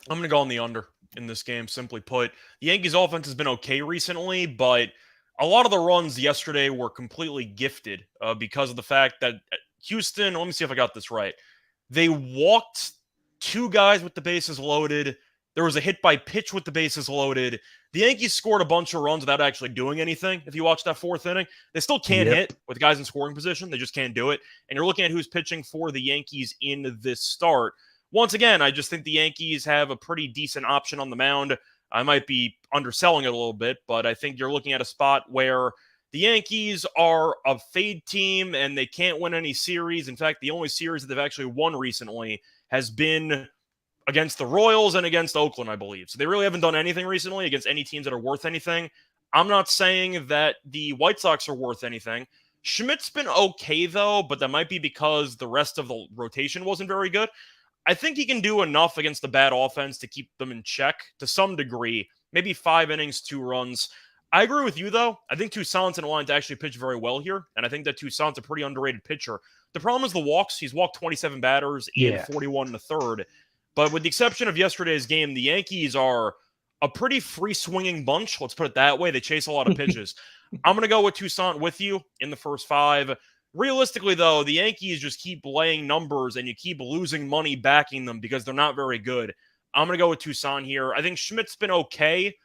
I'm going to go on the under in this game, simply put. The Yankees' offense has been okay recently, but a lot of the runs yesterday were completely gifted because of the fact that Houston, let me see if I got this right. They walked 2 guys with the bases loaded. There was a hit by pitch with the bases loaded. The Yankees scored a bunch of runs without actually doing anything. If you watch that 4th inning, they still can't hit with guys in scoring position. They just can't do it. And you're looking at who's pitching for the Yankees in this start. Once again, I just think the Yankees have a pretty decent option on the mound. I might be underselling it a little bit, but I think you're looking at a spot where the Yankees are a fade team and they can't win any series. In fact, the only series that they've actually won recently has been against the Royals and against Oakland, I believe. So they really haven't done anything recently against any teams that are worth anything. I'm not saying that the White Sox are worth anything. Schmidt's been okay, though, but that might be because the rest of the rotation wasn't very good. I think he can do enough against the bad offense to keep them in check to some degree. Maybe 5 innings, 2 runs. I agree with you, though. I think Toussaint's in line to actually pitch very well here, and I think that Toussaint's a pretty underrated pitcher. The problem is the walks. He's walked 27 batters in 41 and a third. But with the exception of yesterday's game, the Yankees are a pretty free-swinging bunch. Let's put it that way. They chase a lot of pitches. I'm going to go with Toussaint with you in the first 5. Realistically, though, the Yankees just keep laying numbers and you keep losing money backing them because they're not very good. I'm going to go with Toussaint here. I think Schmidt's been okay,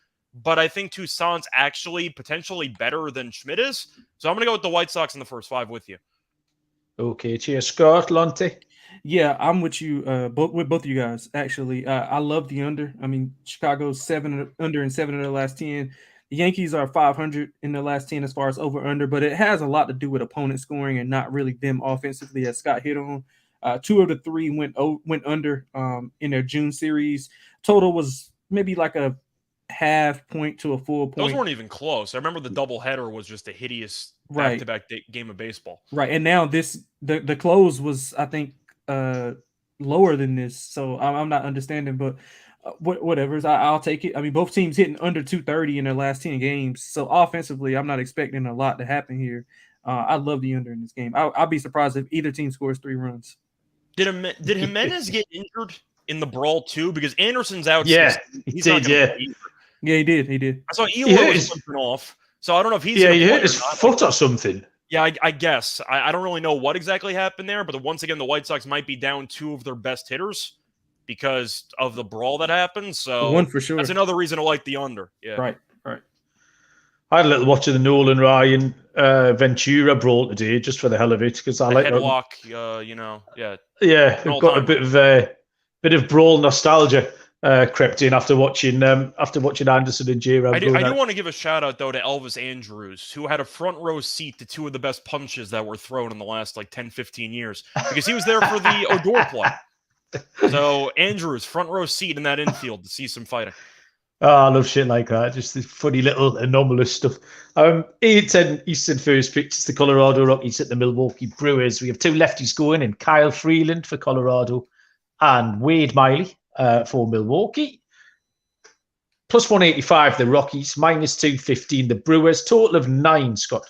but I think Toussaint's actually potentially better than Schmidt is. So I'm going to go with the White Sox in the first 5 with you. Okay, cheers. Scott, Lonte? Yeah, I'm with you, with both of you guys, actually. I love the under. I mean, Chicago's 7 under and 7 of their last 10. The Yankees are 500 in their last 10 as far as over-under, but it has a lot to do with opponent scoring and not really them offensively, as Scott hit on. 2 of the 3 went under in their June series. Total was maybe like a half point to a full point. Those weren't even close. I remember the doubleheader was just a hideous back-to-back game of baseball. Right, and now the close was, I think, lower than this, so I'm not understanding, but whatever. I'll take it. I mean, both teams hitting under 230 in their last 10 games, so offensively, I'm not expecting a lot to happen here. I love the under in this game. I'll be surprised if either team scores 3 runs. Did Jimenez get injured in the brawl too? Because Anderson's out. Yeah, he did. Yeah, he did. I saw Eloy was something off, so I don't know if he's he hurt his foot or something. Yeah, I guess. I don't really know what exactly happened there, but once again, the White Sox might be down 2 of their best hitters because of the brawl that happened. So 1 for sure. That's another reason to like the under. Yeah. Right. I had a little watch of the Nolan Ryan Ventura brawl today just for the hell of it because I like headlock. Yeah, we've got a bit of brawl nostalgia crept in after watching Anderson and J-Rab. I do want to give a shout out though to Elvis Andrews, who had a front row seat to 2 of the best punches that were thrown in the last 10-15 years because he was there for the Odor play. So Andrews, front row seat in that infield to see some fighting. Oh, I love shit like that. Just the funny little anomalous stuff. 8:10 Eastern first pitch is the Colorado Rockies at the Milwaukee Brewers. We have 2 lefties going in, Kyle Freeland for Colorado and Wade Miley for Milwaukee. Plus 185, the Rockies. Minus 215, the Brewers. Total of 9, Scott.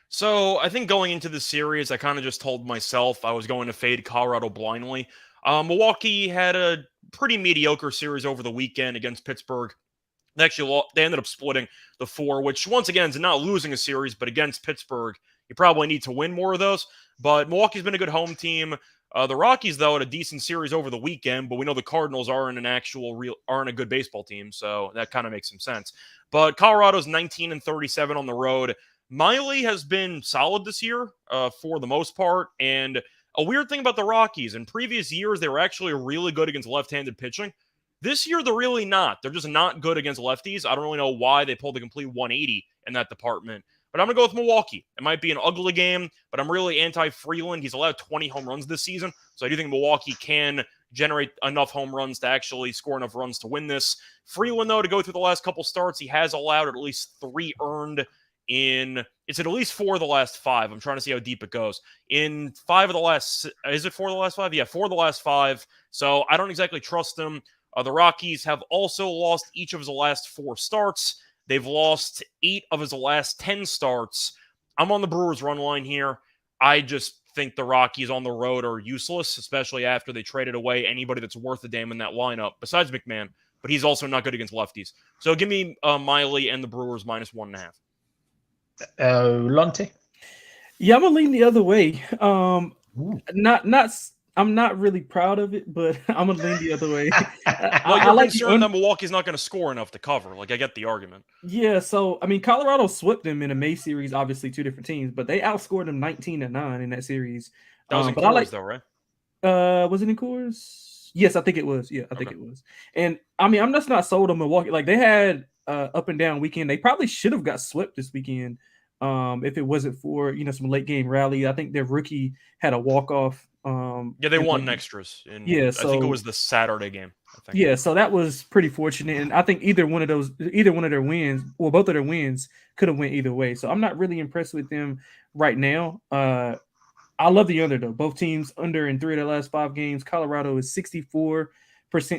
So I think going into the series, I kind of just told myself I was going to fade Colorado blindly. Milwaukee had a pretty mediocre series over the weekend against Pittsburgh. They ended up splitting the 4, which once again is not losing a series, but against Pittsburgh, you probably need to win more of those. But Milwaukee's been a good home team. The Rockies, though, had a decent series over the weekend, but we know the Cardinals aren't a good baseball team, so that kind of makes some sense. But Colorado's 19-37 on the road. Miley has been solid this year for the most part, and a weird thing about the Rockies, in previous years, they were actually really good against left-handed pitching. This year, they're really not. They're just not good against lefties. I don't really know why they pulled a complete 180 in that department. But I'm going to go with Milwaukee. It might be an ugly game, but I'm really anti-Freeland. He's allowed 20 home runs this season, so I do think Milwaukee can generate enough home runs to actually score enough runs to win this. Freeland, though, to go through the last couple starts, he has allowed at least 3 earned it's at least 4 of the last 5. I'm trying to see how deep it goes. In 5 of the last, is it 4 of the last 5? Yeah, 4 of the last 5. So I don't exactly trust him. The Rockies have also lost each of his last 4 starts. They've lost 8 of his last 10 starts. I'm on the Brewers run line here. I just think the Rockies on the road are useless, especially after they traded away anybody that's worth a damn in that lineup, besides McMahon. But he's also not good against lefties. So give me Miley and the Brewers minus 1.5. Lonte? Yeah, I'm gonna lean the other way. I'm not really proud of it, but I'm gonna lean the other way. Well, you're concerned that Milwaukee's not going to score enough to cover. Like, I get the argument. Yeah, so I mean, Colorado swept them in a May series. Obviously, 2 different teams, but they outscored them 19-9 in that series. That was in Coors, though, right? Was it in Coors? Yes, I think it was. Yeah, I think it was. And I mean, I'm just not sold on Milwaukee. Like, they had up and down weekend. They probably should have got swept this weekend if it wasn't for some late game rally. I think their rookie had a walk off. They won in extras. I think it was the Saturday game. Yeah, so that was pretty fortunate, and I think either one of their wins, or both of their wins, could have went either way. So I'm not really impressed with them right now. I love the under though. Both teams under in 3 of their last 5 games. Colorado is 64%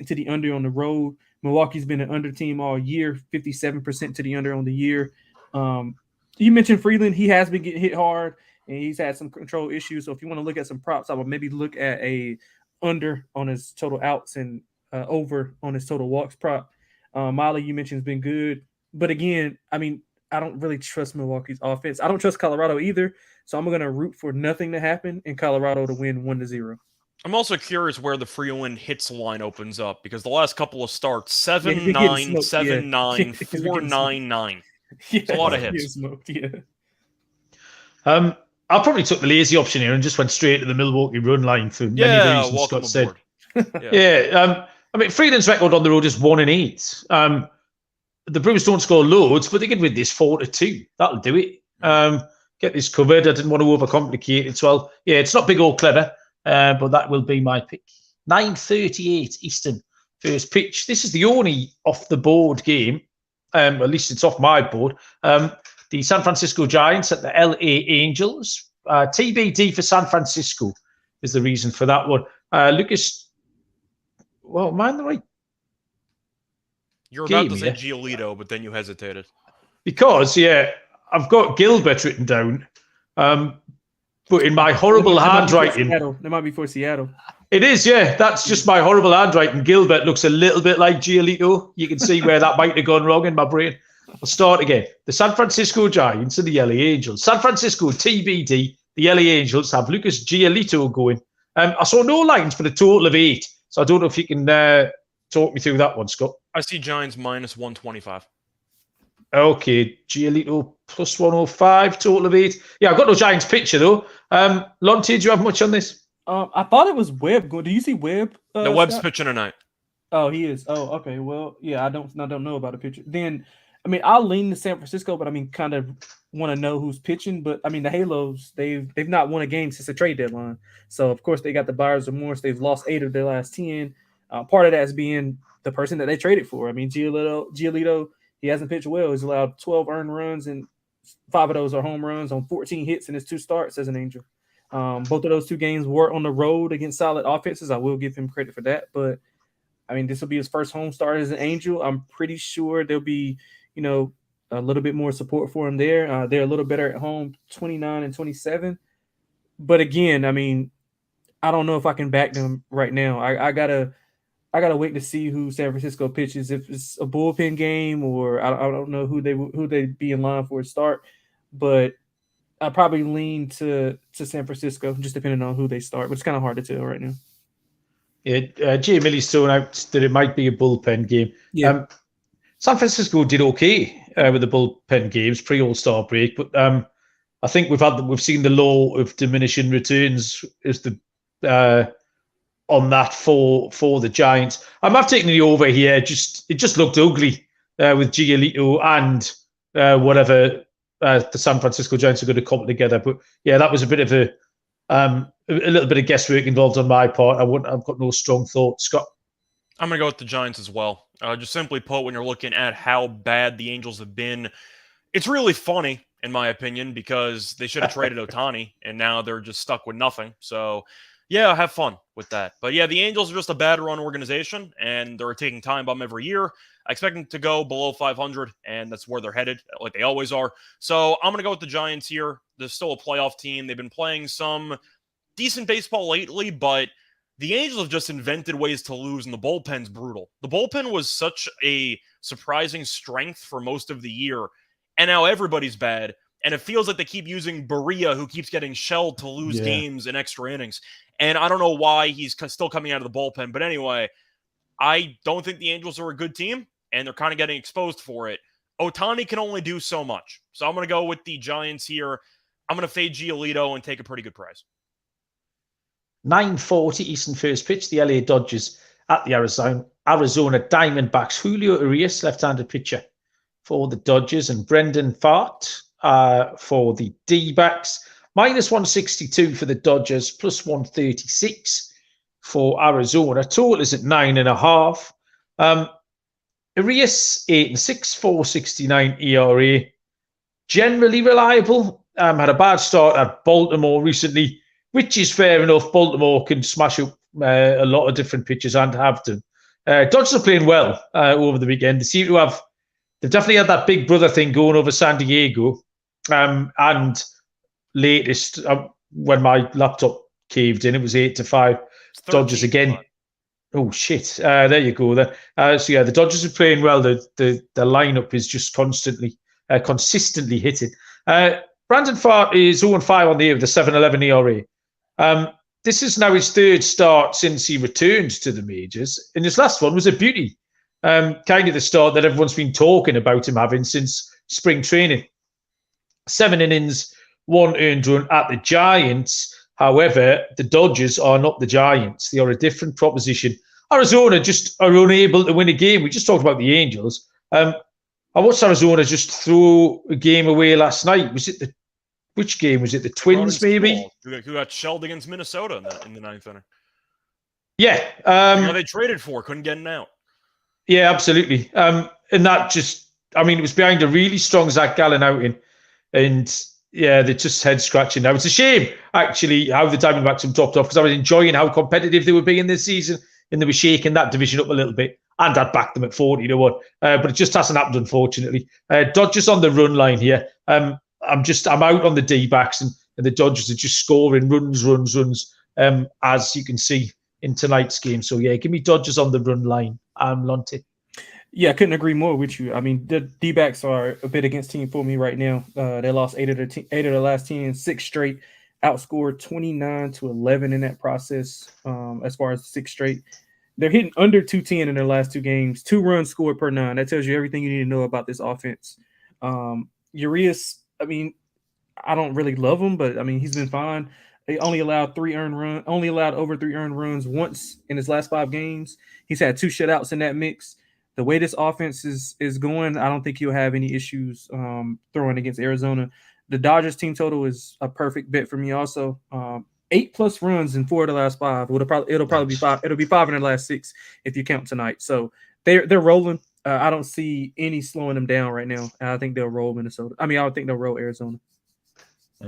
to the under on the road. Milwaukee's been an under team all year, 57% to the under on the year. You mentioned Freeland; he has been getting hit hard, and he's had some control issues. So if you want to look at some props, I would maybe look at a under on his total outs and over on his total walks prop. Miley, you mentioned, has been good. But again, I mean, I don't really trust Milwaukee's offense. I don't trust Colorado either. So I'm going to root for nothing to happen and Colorado to win 1-0. I'm also curious where the Freeland hits line opens up, because the last couple of starts, 7-9, 7-9, 4-9-9. It's a lot of hits. Smoked, yeah. I probably took the lazy option here and just went straight to the Milwaukee run line for many reasons Scott said. I mean, Freeland's record on the road is 1-8. The Brewers don't score loads, but they can win this 4-2. That'll do it. Get this covered. I didn't want to overcomplicate it. So, it's not big or clever, but that will be my pick. 9:38 Eastern, first pitch. This is the only off-the-board game. At least it's off my board. The San Francisco Giants at the LA Angels. TBD for San Francisco is the reason for that one. Lucas, well, am I on the right? You're about to say Giolito, but then you hesitated. Because, I've got Gilbert written down, but in my horrible handwriting. That might be for Seattle. It is, that's just my horrible handwriting. Gilbert looks a little bit like Giolito. You can see where that might have gone wrong in my brain. I'll start again. The San Francisco Giants and the LA Angels. San Francisco TBD. The LA Angels have Lucas Giolito going. I saw no lines for the total of 8. So I don't know if you can talk me through that one, Scott. I see Giants minus 125. Okay, Giolito plus 105, total of 8. Yeah, I've got no Giants picture though. Lonte, do you have much on this? I thought it was Webb. Do you see Webb? The Webb's pitching tonight. Oh, he is. Oh, okay. Well, I don't know about the pitcher. Then, I mean, I'll lean to San Francisco, but I mean, kind of want to know who's pitching. But I mean, the Halos, they've not won a game since the trade deadline. So of course they got the buyer's remorse. They've lost 8 of their last 10. Part of that is being the person that they traded for. I mean, Giolito, he hasn't pitched well. He's allowed 12 earned runs, and 5 of those are home runs on 14 hits in his 2 starts as an Angel. Both of those 2 games were on the road against solid offenses. I will give him credit for that. But I mean, this will be his first home start as an Angel. I'm pretty sure there'll be, a little bit more support for him there. They're a little better at home, 29-27. But again, I mean, I don't know if I can back them right now. I gotta I gotta wait to see who San Francisco pitches. If it's a bullpen game, or I don't know who they be in line for a start, but I probably lean to San Francisco, just depending on who they start. But it's kind of hard to tell right now. Yeah, Jay Millie's thrown out that it might be a bullpen game. Yeah. San Francisco did okay with the bullpen games pre All-Star break, but I think we've seen the law of diminishing returns is the on that for the Giants. I've taken the over here. It just looked ugly with Giolito and whatever the San Francisco Giants are going to cobble together. But yeah, that was a bit of a little bit of guesswork involved on my part. I've got no strong thoughts, Scott. I'm going to go with the Giants as well. Just simply put, when you're looking at how bad the Angels have been, it's really funny, in my opinion, because they should have traded Ohtani, and now they're just stuck with nothing. So, yeah, have fun with that. But yeah, the Angels are just a bad run organization, and they're taking time bomb every year. I expect them to go below 500, and that's where they're headed, like they always are. So I'm going to go with the Giants here. They're still a playoff team. They've been playing some decent baseball lately, but the Angels have just invented ways to lose, and the bullpen's brutal. The bullpen was such a surprising strength for most of the year, and now everybody's bad. And it feels like they keep using Berea, who keeps getting shelled to lose games in extra innings. And I don't know why he's still coming out of the bullpen. But anyway, I don't think the Angels are a good team, and they're kind of getting exposed for it. Ohtani can only do so much. So I'm going to go with the Giants here. I'm going to fade Giolito and take a pretty good price. 9:40 Eastern first pitch. The LA Dodgers at the Arizona Diamondbacks. Julio Urias, left-handed pitcher for the Dodgers, and Brendan Pfaadt for the D-backs. -162 for the Dodgers, +136 for Arizona. Total is at 9.5. Urias 8-6, 4.69 ERA. Generally reliable. Had a bad start at Baltimore recently, which is fair enough. Baltimore can smash up a lot of different pitches and have done. Dodgers are playing well over the weekend. They've definitely had that big brother thing going over San Diego. And latest, when my laptop caved in, it was 8-5. Dodgers again. Oh, shit. There you go. So, yeah, the Dodgers are playing well. The lineup is just consistently hitting. Brandon Pfaadt is 0-5 on the year with a 7.11 ERA. This is now his third start since he returned to the majors. And his last one was a beauty. Kind of the start that everyone's been talking about him having since spring training. 7 innings, 1 earned run at the Giants. However, the Dodgers are not the Giants. They are a different proposition. Arizona just are unable to win a game. We just talked about the Angels. I watched Arizona just throw a game away last night. Which game was it? The Twins, maybe? Who got shelled against Minnesota in the ninth inning. Yeah. They traded for, couldn't get him out. Yeah, absolutely. And that just, it was behind a really strong Zach Gallen outing. And yeah, they're just head scratching now. It's a shame, actually, how the Diamondbacks have dropped off, because I was enjoying how competitive they were being this season, and they were shaking that division up a little bit. And I'd back them at 40-1. But it just hasn't happened, unfortunately. Dodgers on the run line here. I'm out on the D-backs, and the Dodgers are just scoring runs, as you can see in tonight's game. So yeah, give me Dodgers on the run line. Lonte. Yeah, I couldn't agree more with you. I mean, the D-backs are a bit against team for me right now. They lost 8 of the last 10, 6 straight, outscored 29-11 in that process. As far as 6 straight, they're hitting under 210 in their last 2 games. 2 runs scored per 9. That tells you everything you need to know about this offense. Urias, I don't really love him, but he's been fine. They only allowed over 3 earned runs once in his last 5 games. He's had 2 shutouts in that mix. The way this offense is going, I don't think he'll have any issues throwing against Arizona. The Dodgers team total is a perfect bet for me also. 8+ runs in 4 of the last 5. It'll probably be 5. It'll be 5 in the last 6 if you count tonight. So they're rolling. I don't see any slowing them down right now. I think they'll roll Minnesota. I think they'll roll Arizona.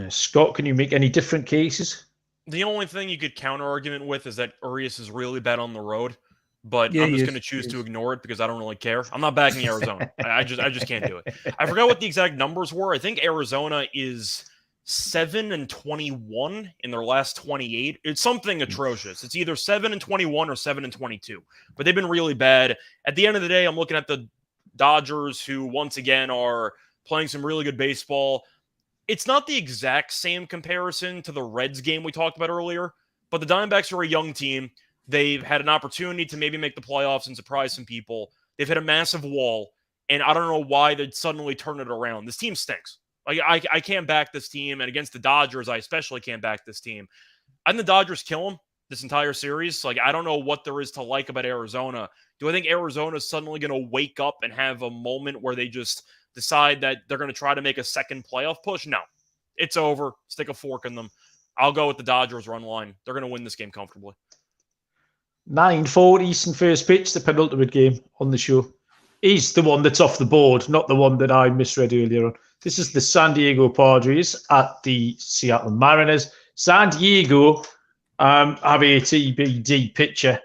Scott, can you make any different cases? The only thing you could counter argument with is that Urias is really bad on the road. But yeah, I'm just going to choose to ignore it because I don't really care. I'm not backing Arizona. I just can't do it. I forgot what the exact numbers were. I think Arizona is 7-21 in their last 28. It's something atrocious. It's either 7-21 or 7-22, but they've been really bad. At the end of the day, I'm looking at the Dodgers, who once again are playing some really good baseball. It's not the exact same comparison to the Reds game we talked about earlier, but the Diamondbacks are a young team. They've had an opportunity to maybe make the playoffs and surprise some people. They've hit a massive wall, and I don't know why they'd suddenly turn it around. This team stinks. Like, I can't back this team, and against the Dodgers, I especially can't back this team. I think the Dodgers kill them this entire series. Like, I don't know what there is to like about Arizona. Do I think Arizona is suddenly going to wake up and have a moment where they just decide that they're going to try to make a second playoff push? No. It's over. Stick a fork in them. I'll go with the Dodgers run line. They're going to win this game comfortably. 9:40 Eastern first pitch, the penultimate game on the show, is the one that's off the board, not the one that I misread earlier on. This is the San Diego Padres at the Seattle Mariners. San Diego have a TBD pitcher,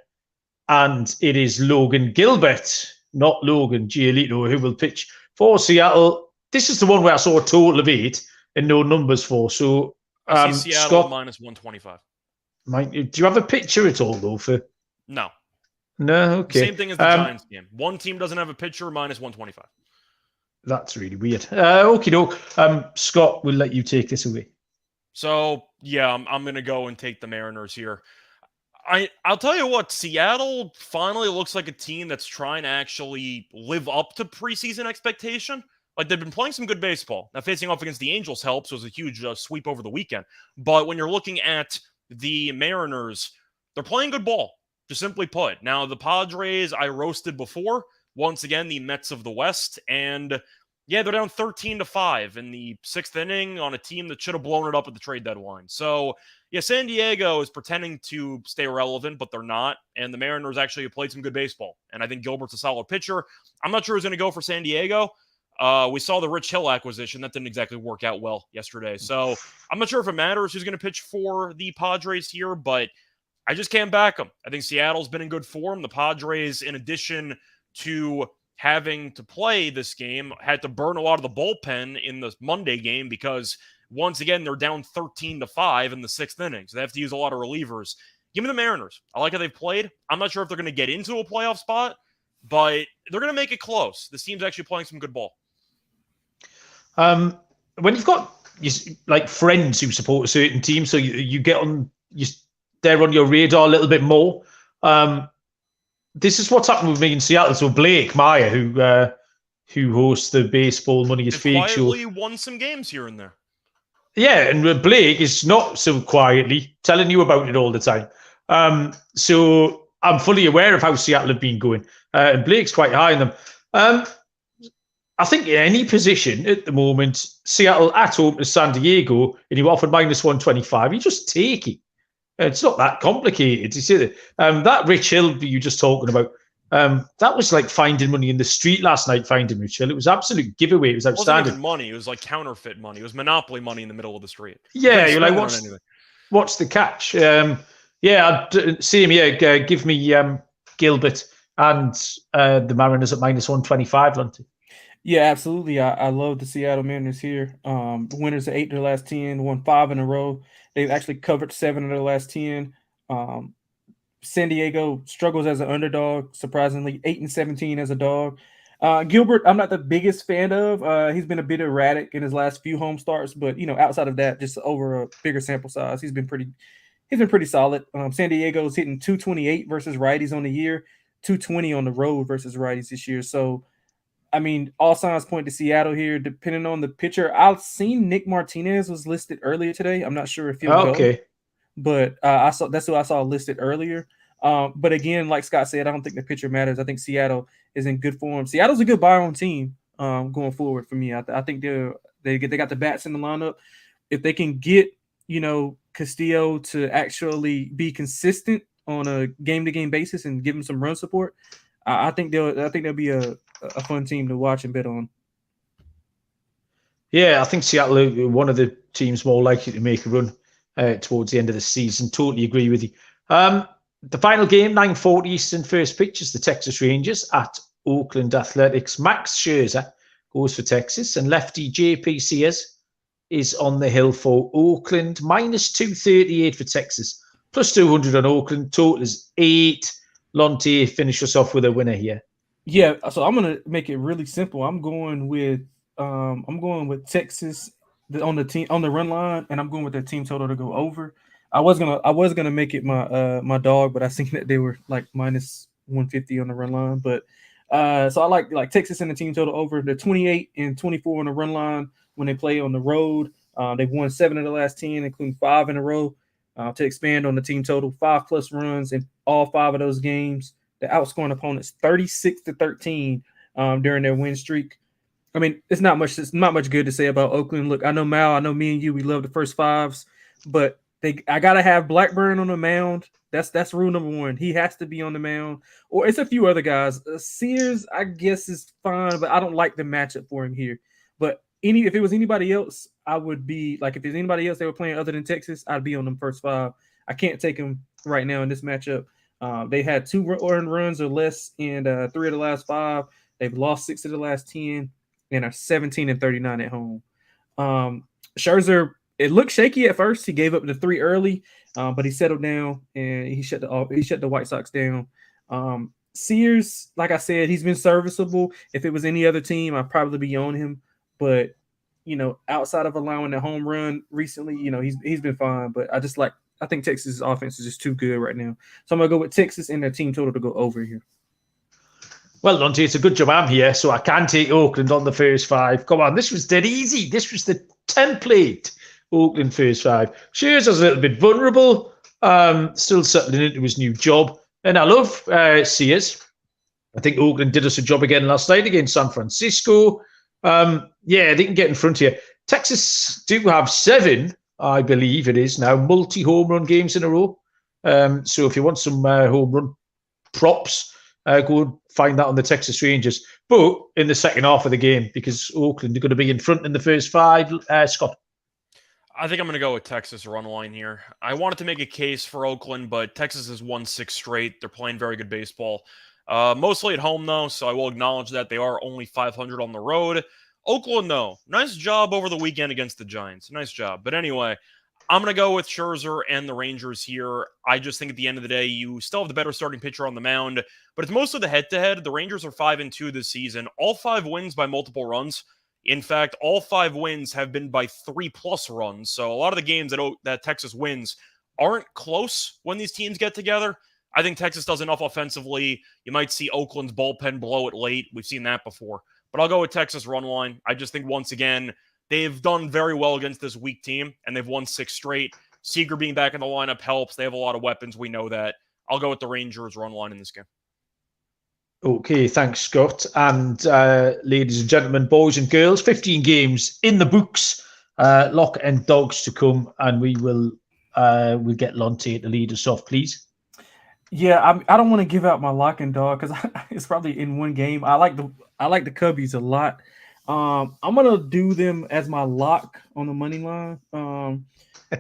and it is Logan Gilbert, not Logan Giolito, who will pitch for Seattle. This is the one where I saw a total of 8 and no numbers for. So, I see Seattle minus 125. Do you have a picture at all, though, for... No. No, okay. Same thing as the Giants game. One team doesn't have a pitcher, minus 125. That's really weird. Okie doke. Scott, we'll let you take this away. So, yeah, I'm going to go and take the Mariners here. I'll tell you what, Seattle finally looks like a team that's trying to actually live up to preseason expectation. Like, they've been playing some good baseball. Now, facing off against the Angels helps. It was a huge sweep over the weekend. But when you're looking at the Mariners, they're playing good ball, just simply put. Now, the Padres, I roasted before. Once again, the Mets of the West. And, yeah, they're down 13-5 in the 6th inning on a team that should have blown it up at the trade deadline. So, yeah, San Diego is pretending to stay relevant, but they're not. And the Mariners actually have played some good baseball. And I think Gilbert's a solid pitcher. I'm not sure who's going to go for San Diego. We saw the Rich Hill acquisition. That didn't exactly work out well yesterday. So I'm not sure if it matters who's going to pitch for the Padres here, but I just can't back them. I think Seattle's been in good form. The Padres, in addition to having to play this game, had to burn a lot of the bullpen in the Monday game because, once again, they're down 13-5 in the 6th inning. So they have to use a lot of relievers. Give me the Mariners. I like how they've played. I'm not sure if they're going to get into a playoff spot, but they're going to make it close. This team's actually playing some good ball. When you've got like friends who support a certain team, so you get on, they're on your radar a little bit more. This is what's happened with me in Seattle. So Blake Meyer, who hosts the Baseball Money is Fake show, quietly won some games here and there. Yeah, and Blake is not so quietly telling you about it all the time. So I'm fully aware of how Seattle have been going, and Blake's quite high in them. I think in any position at the moment, Seattle at home to San Diego, and you offered minus 125, you just take it. It's not that complicated. You see that Rich Hill you were just talking about, that was like finding money in the street last night, finding Rich Hill. It was absolute giveaway. It was outstanding. It wasn't even money. It was like counterfeit money. It was Monopoly money in the middle of the street. Yeah, you're like, what's the catch? Same here. Give me Gilbert and the Mariners at minus 125, Lonte. Yeah, absolutely. I love the Seattle Mariners here. Winners of 8 of their last 10, won 5 in a row. They've actually covered 7 of their last 10. San Diego struggles as an underdog, surprisingly, 8-17 as a dog. Gilbert, I'm not the biggest fan of. He's been a bit erratic in his last few home starts, but outside of that, just over a bigger sample size, he's been pretty solid. San Diego's hitting 228 versus righties on the year, 220 on the road versus righties this year. So, I mean, all signs point to Seattle here, depending on the pitcher. I've seen Nick Martinez was listed earlier today. I'm not sure if he'll go, but that's who I saw listed earlier. But again, like Scott said, I don't think the pitcher matters. I think Seattle is in good form. Seattle's a good buy-on team going forward for me. I think they got the bats in the lineup. If they can get Castillo to actually be consistent on a game-to-game basis and give him some run support, I think they'll be a fun team to watch and bet on. Yeah, I think Seattle are one of the teams more likely to make a run towards the end of the season. Totally agree with you. The final game, 9:40 Eastern first pitch, is the Texas Rangers at Oakland Athletics. Max Scherzer goes for Texas, and lefty JP Sears is on the hill for Oakland. Minus 238 for Texas. Plus 200 on Oakland. Total is 8. Lonte, finish us off with a winner here. Yeah, so I'm gonna make it really simple. I'm going with Texas on the run line, and I'm going with their team total to go over. I was gonna make it my dog, but I seen that they were like minus 150 on the run line. But so I like Texas and the team total over. They're 28-24 on the run line when they play on the road. They've won 7 of the last 10, including 5 in a row. To expand on the team total, 5+ runs in all 5 of those games. They're outscoring opponents 36-13 during their win streak. I mean, it's not much good to say about Oakland. Look, I know Mal, I know me and you, we love the first 5s, but I gotta have Blackburn on the mound. That's rule number 1. He has to be on the mound, or it's a few other guys. Sears, I guess, is fine, but I don't like the matchup for him here. But if it was anybody else, I would be like, if there's anybody else they were playing other than Texas, I'd be on them first 5. I can't take them right now in this matchup. They had 2 earned runs or less in 3 of the last 5. They've lost 6 of the last 10 and are 17-39 at home. Scherzer, it looked shaky at first. He gave up the 3 early, but he settled down and he shut the White Sox down. Sears, like I said, he's been serviceable. If it was any other team, I'd probably be on him. But outside of allowing a home run recently, he's been fine. But I think Texas' offense is just too good right now. So I'm gonna go with Texas and their team total to go over here. Well, Lonte, it's a good job I'm here, so I can take Oakland on the first 5. Come on, this was dead easy. This was the template. Oakland first 5. Scherzer's a little bit vulnerable, still settling into his new job. And I love Sears. I think Oakland did us a job again last night against San Francisco. They can get in front here. Texas do have 7, I believe it is now, multi-home run games in a row. So if you want some home run props, go and find that on the Texas Rangers. But in the second half of the game, because Oakland are going to be in front in the first 5, Scott. I think I'm going to go with Texas run line here. I wanted to make a case for Oakland, but Texas has won 6 straight. They're playing very good baseball. Mostly at home, though, so I will acknowledge that they are only 500 on the road. Oakland, though, nice job over the weekend against the Giants. Nice job. But anyway, I'm going to go with Scherzer and the Rangers here. I just think at the end of the day, you still have the better starting pitcher on the mound, but it's mostly the head-to-head. The Rangers are 5-2 this season. All 5 wins by multiple runs. In fact, all 5 wins have been by 3+ runs. So a lot of the games that Texas wins aren't close when these teams get together. I think Texas does enough offensively. You might see Oakland's bullpen blow it late. We've seen that before. But I'll go with Texas run line. I just think, once again, they've done very well against this weak team, and they've won 6 straight. Seager being back in the lineup helps. They have a lot of weapons. We know that. I'll go with the Rangers run line in this game. Okay, thanks, Scott. And ladies and gentlemen, boys and girls, 15 games in the books. Lock and dogs to come, and we'll get Lonte to lead us off, please. Yeah, I don't want to give out my lock and dog because it's probably in one game. I like the Cubbies a lot. I'm gonna do them as my lock on the money line.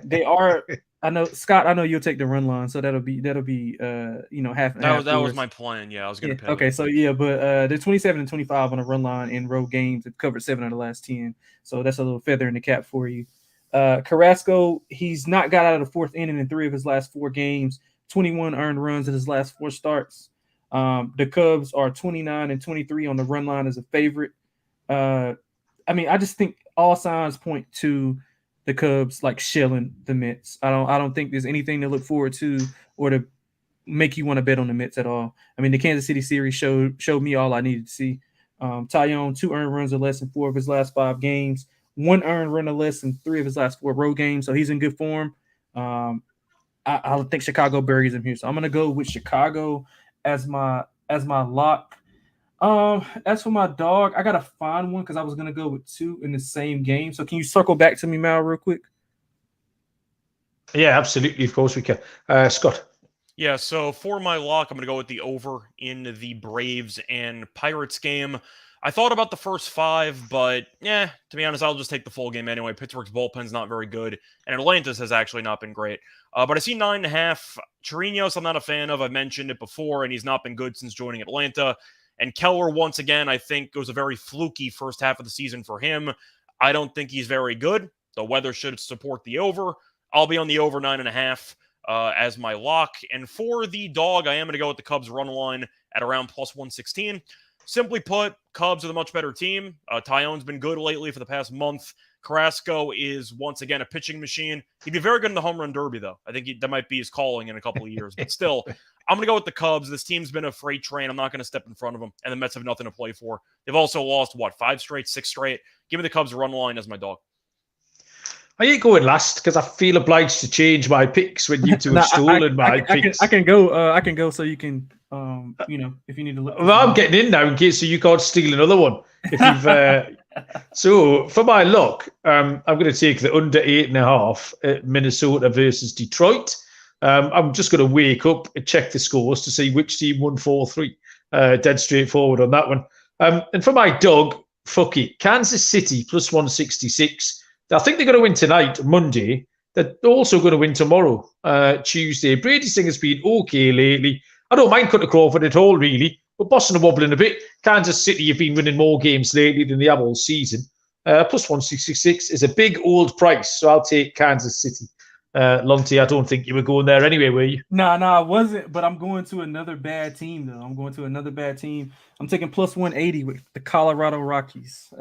They are. I know, Scott. I know you'll take the run line, so that'll be half. That was my plan. Yeah, I was gonna. Okay, so but they're 27-25 on a run line in road games. They've covered 7 of the last 10, so that's a little feather in the cap for you. Carrasco, he's not got out of the 4th inning in 3 of his last 4 games. 21 earned runs in his last 4 starts. The Cubs are 29-23 on the run line as a favorite. I just think all signs point to the Cubs like shelling the Mets. I don't think there's anything to look forward to or to make you want to bet on the Mets at all. I mean, the Kansas City series showed me all I needed to see. Taillon, 2 earned runs or less in 4 of his last 5 games. 1 earned run or less in 3 of his last 4 road games, so he's in good form. I think Chicago buries him here, so I'm gonna go with Chicago as my lock. As for my dog, I gotta find one because I was gonna go with 2 in the same game. So can you circle back to me, Mal, real quick? Yeah, absolutely. Of course we can. Scott. Yeah, so for my lock, I'm going to go with the over in the Braves and Pirates game. I thought about the first 5, but to be honest, I'll just take the full game anyway. Pittsburgh's bullpen's not very good, and Atlanta's has actually not been great. But I see 9.5. Chirinos, I'm not a fan of. I've mentioned it before, and he's not been good since joining Atlanta. And Keller, once again, I think it was a very fluky first half of the season for him. I don't think he's very good. The weather should support the over. I'll be on the over 9.5 as my lock. And for the dog, I am going to go with the Cubs run line at around plus 116. Simply put, Cubs are the much better team. Tyone's been good lately for the past month. Carrasco is, once again, a pitching machine. He'd be very good in the home run derby, though. I think that might be his calling in a couple of years. But still, I'm going to go with the Cubs. This team's been a freight train. I'm not going to step in front of them. And the Mets have nothing to play for. They've also lost, 5 straight, 6 straight? Give me the Cubs run line as my dog. I ain't going last because I feel obliged to change my picks when you two have stolen my picks. I can go so you can, if you need to look. Well, I'm getting in now in case so you can't steal another one. If you've so for my lock, I'm going to take the under 8.5 at Minnesota versus Detroit. I'm just going to wake up and check the scores to see which team won 4-3. Dead straightforward on that one. And for my dog, fuck it, Kansas City plus 166. I think they're going to win tonight, Monday. They're also going to win tomorrow, Tuesday. Brady Singer's been okay lately. I don't mind Cutter Crawford at all, really. But Boston are wobbling a bit. Kansas City have been winning more games lately than they have all season. Plus 166 is a big old price, so I'll take Kansas City. Lonte, I don't think you were going there anyway, were you? No, I wasn't. But I'm going to another bad team, though. I'm taking plus 180 with the Colorado Rockies.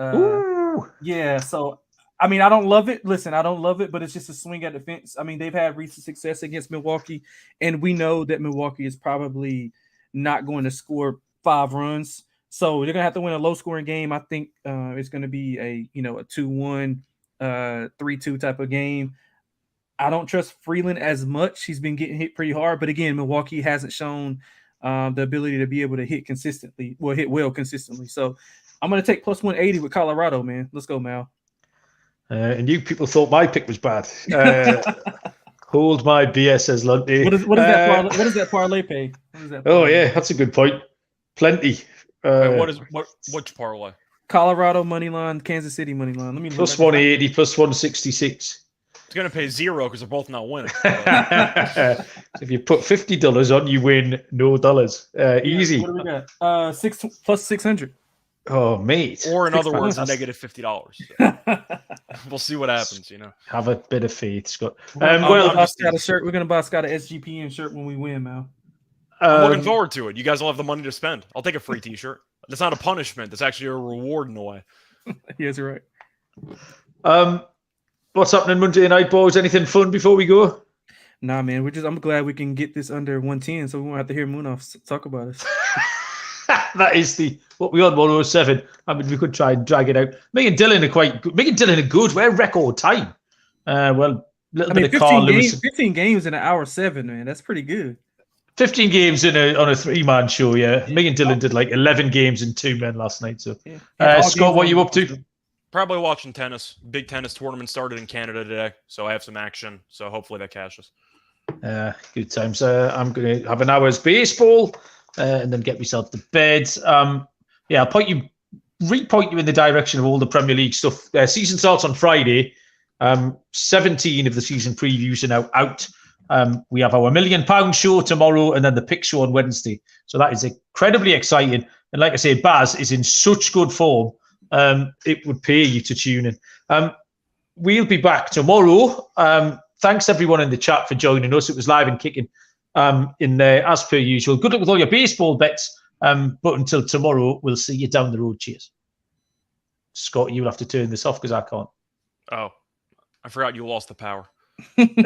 Yeah, so... I mean, I don't love it. Listen, I don't love it, but it's just a swing at the fence. I mean, they've had recent success against Milwaukee, and we know that Milwaukee is probably not going to score 5 runs. So they're going to have to win a low-scoring game. I think it's going to be a 2-1, 3-2 type of game. I don't trust Freeland as much. He's been getting hit pretty hard. But, again, Milwaukee hasn't shown the ability to be able to hit consistently. So I'm going to take plus 180 with Colorado, man. Let's go, Mal. And you people thought my pick was bad. Hold my BS, says Lundy. What does that parlay pay? Yeah, that's a good point. Plenty. Which parlay? Colorado money line, Kansas City money line. Let me plus 180, plus 166. It's going to pay 0 because they're both not winning. If you put $50 on, you win no dollars. Easy. What do we got? 6 plus 600. Oh, mate. Or in other words, negative $50. So. We'll see what happens, Have a bit of faith, Scott. We're going to buy Scott a shirt. We're going to buy Scott an SGPN shirt when we win, Mal. I'm looking forward to it. You guys will have the money to spend. I'll take a free T-shirt. That's not a punishment. That's actually a reward in a way. Yes, you're right. What's happening Monday night, boys? Anything fun before we go? Nah, man. I'm glad we can get this under 110, so we won't have to hear Moonoff talk about us. That is what we on 107. I mean, we could try and drag it out. Me and Dylan are quite good. Me and Dylan are good. We're record time. Little bit of Carl Lewis. 15 games in an hour 7, man. That's pretty good. 15 games on a 3-man show, yeah. Me and Dylan did like 11 games in 2 men last night. So, Scott, what are you up to? Probably watching tennis. Big tennis tournament started in Canada today, so I have some action. So hopefully that cashes. Good times. I'm going to have an hour's baseball. And then get myself to bed. I'll repoint you in the direction of all the Premier League stuff. Season starts on Friday. 17 of the season previews are now out. We have our £1 million show tomorrow and then the pick show on Wednesday. So that is incredibly exciting. And like I say, Baz is in such good form. It would pay you to tune in. We'll be back tomorrow. Thanks everyone in the chat for joining us. It was live and kicking. As per usual. Good luck with all your baseball bets. But until tomorrow, we'll see you down the road. Cheers. Scott, you'll have to turn this off because I can't. Oh, I forgot you lost the power.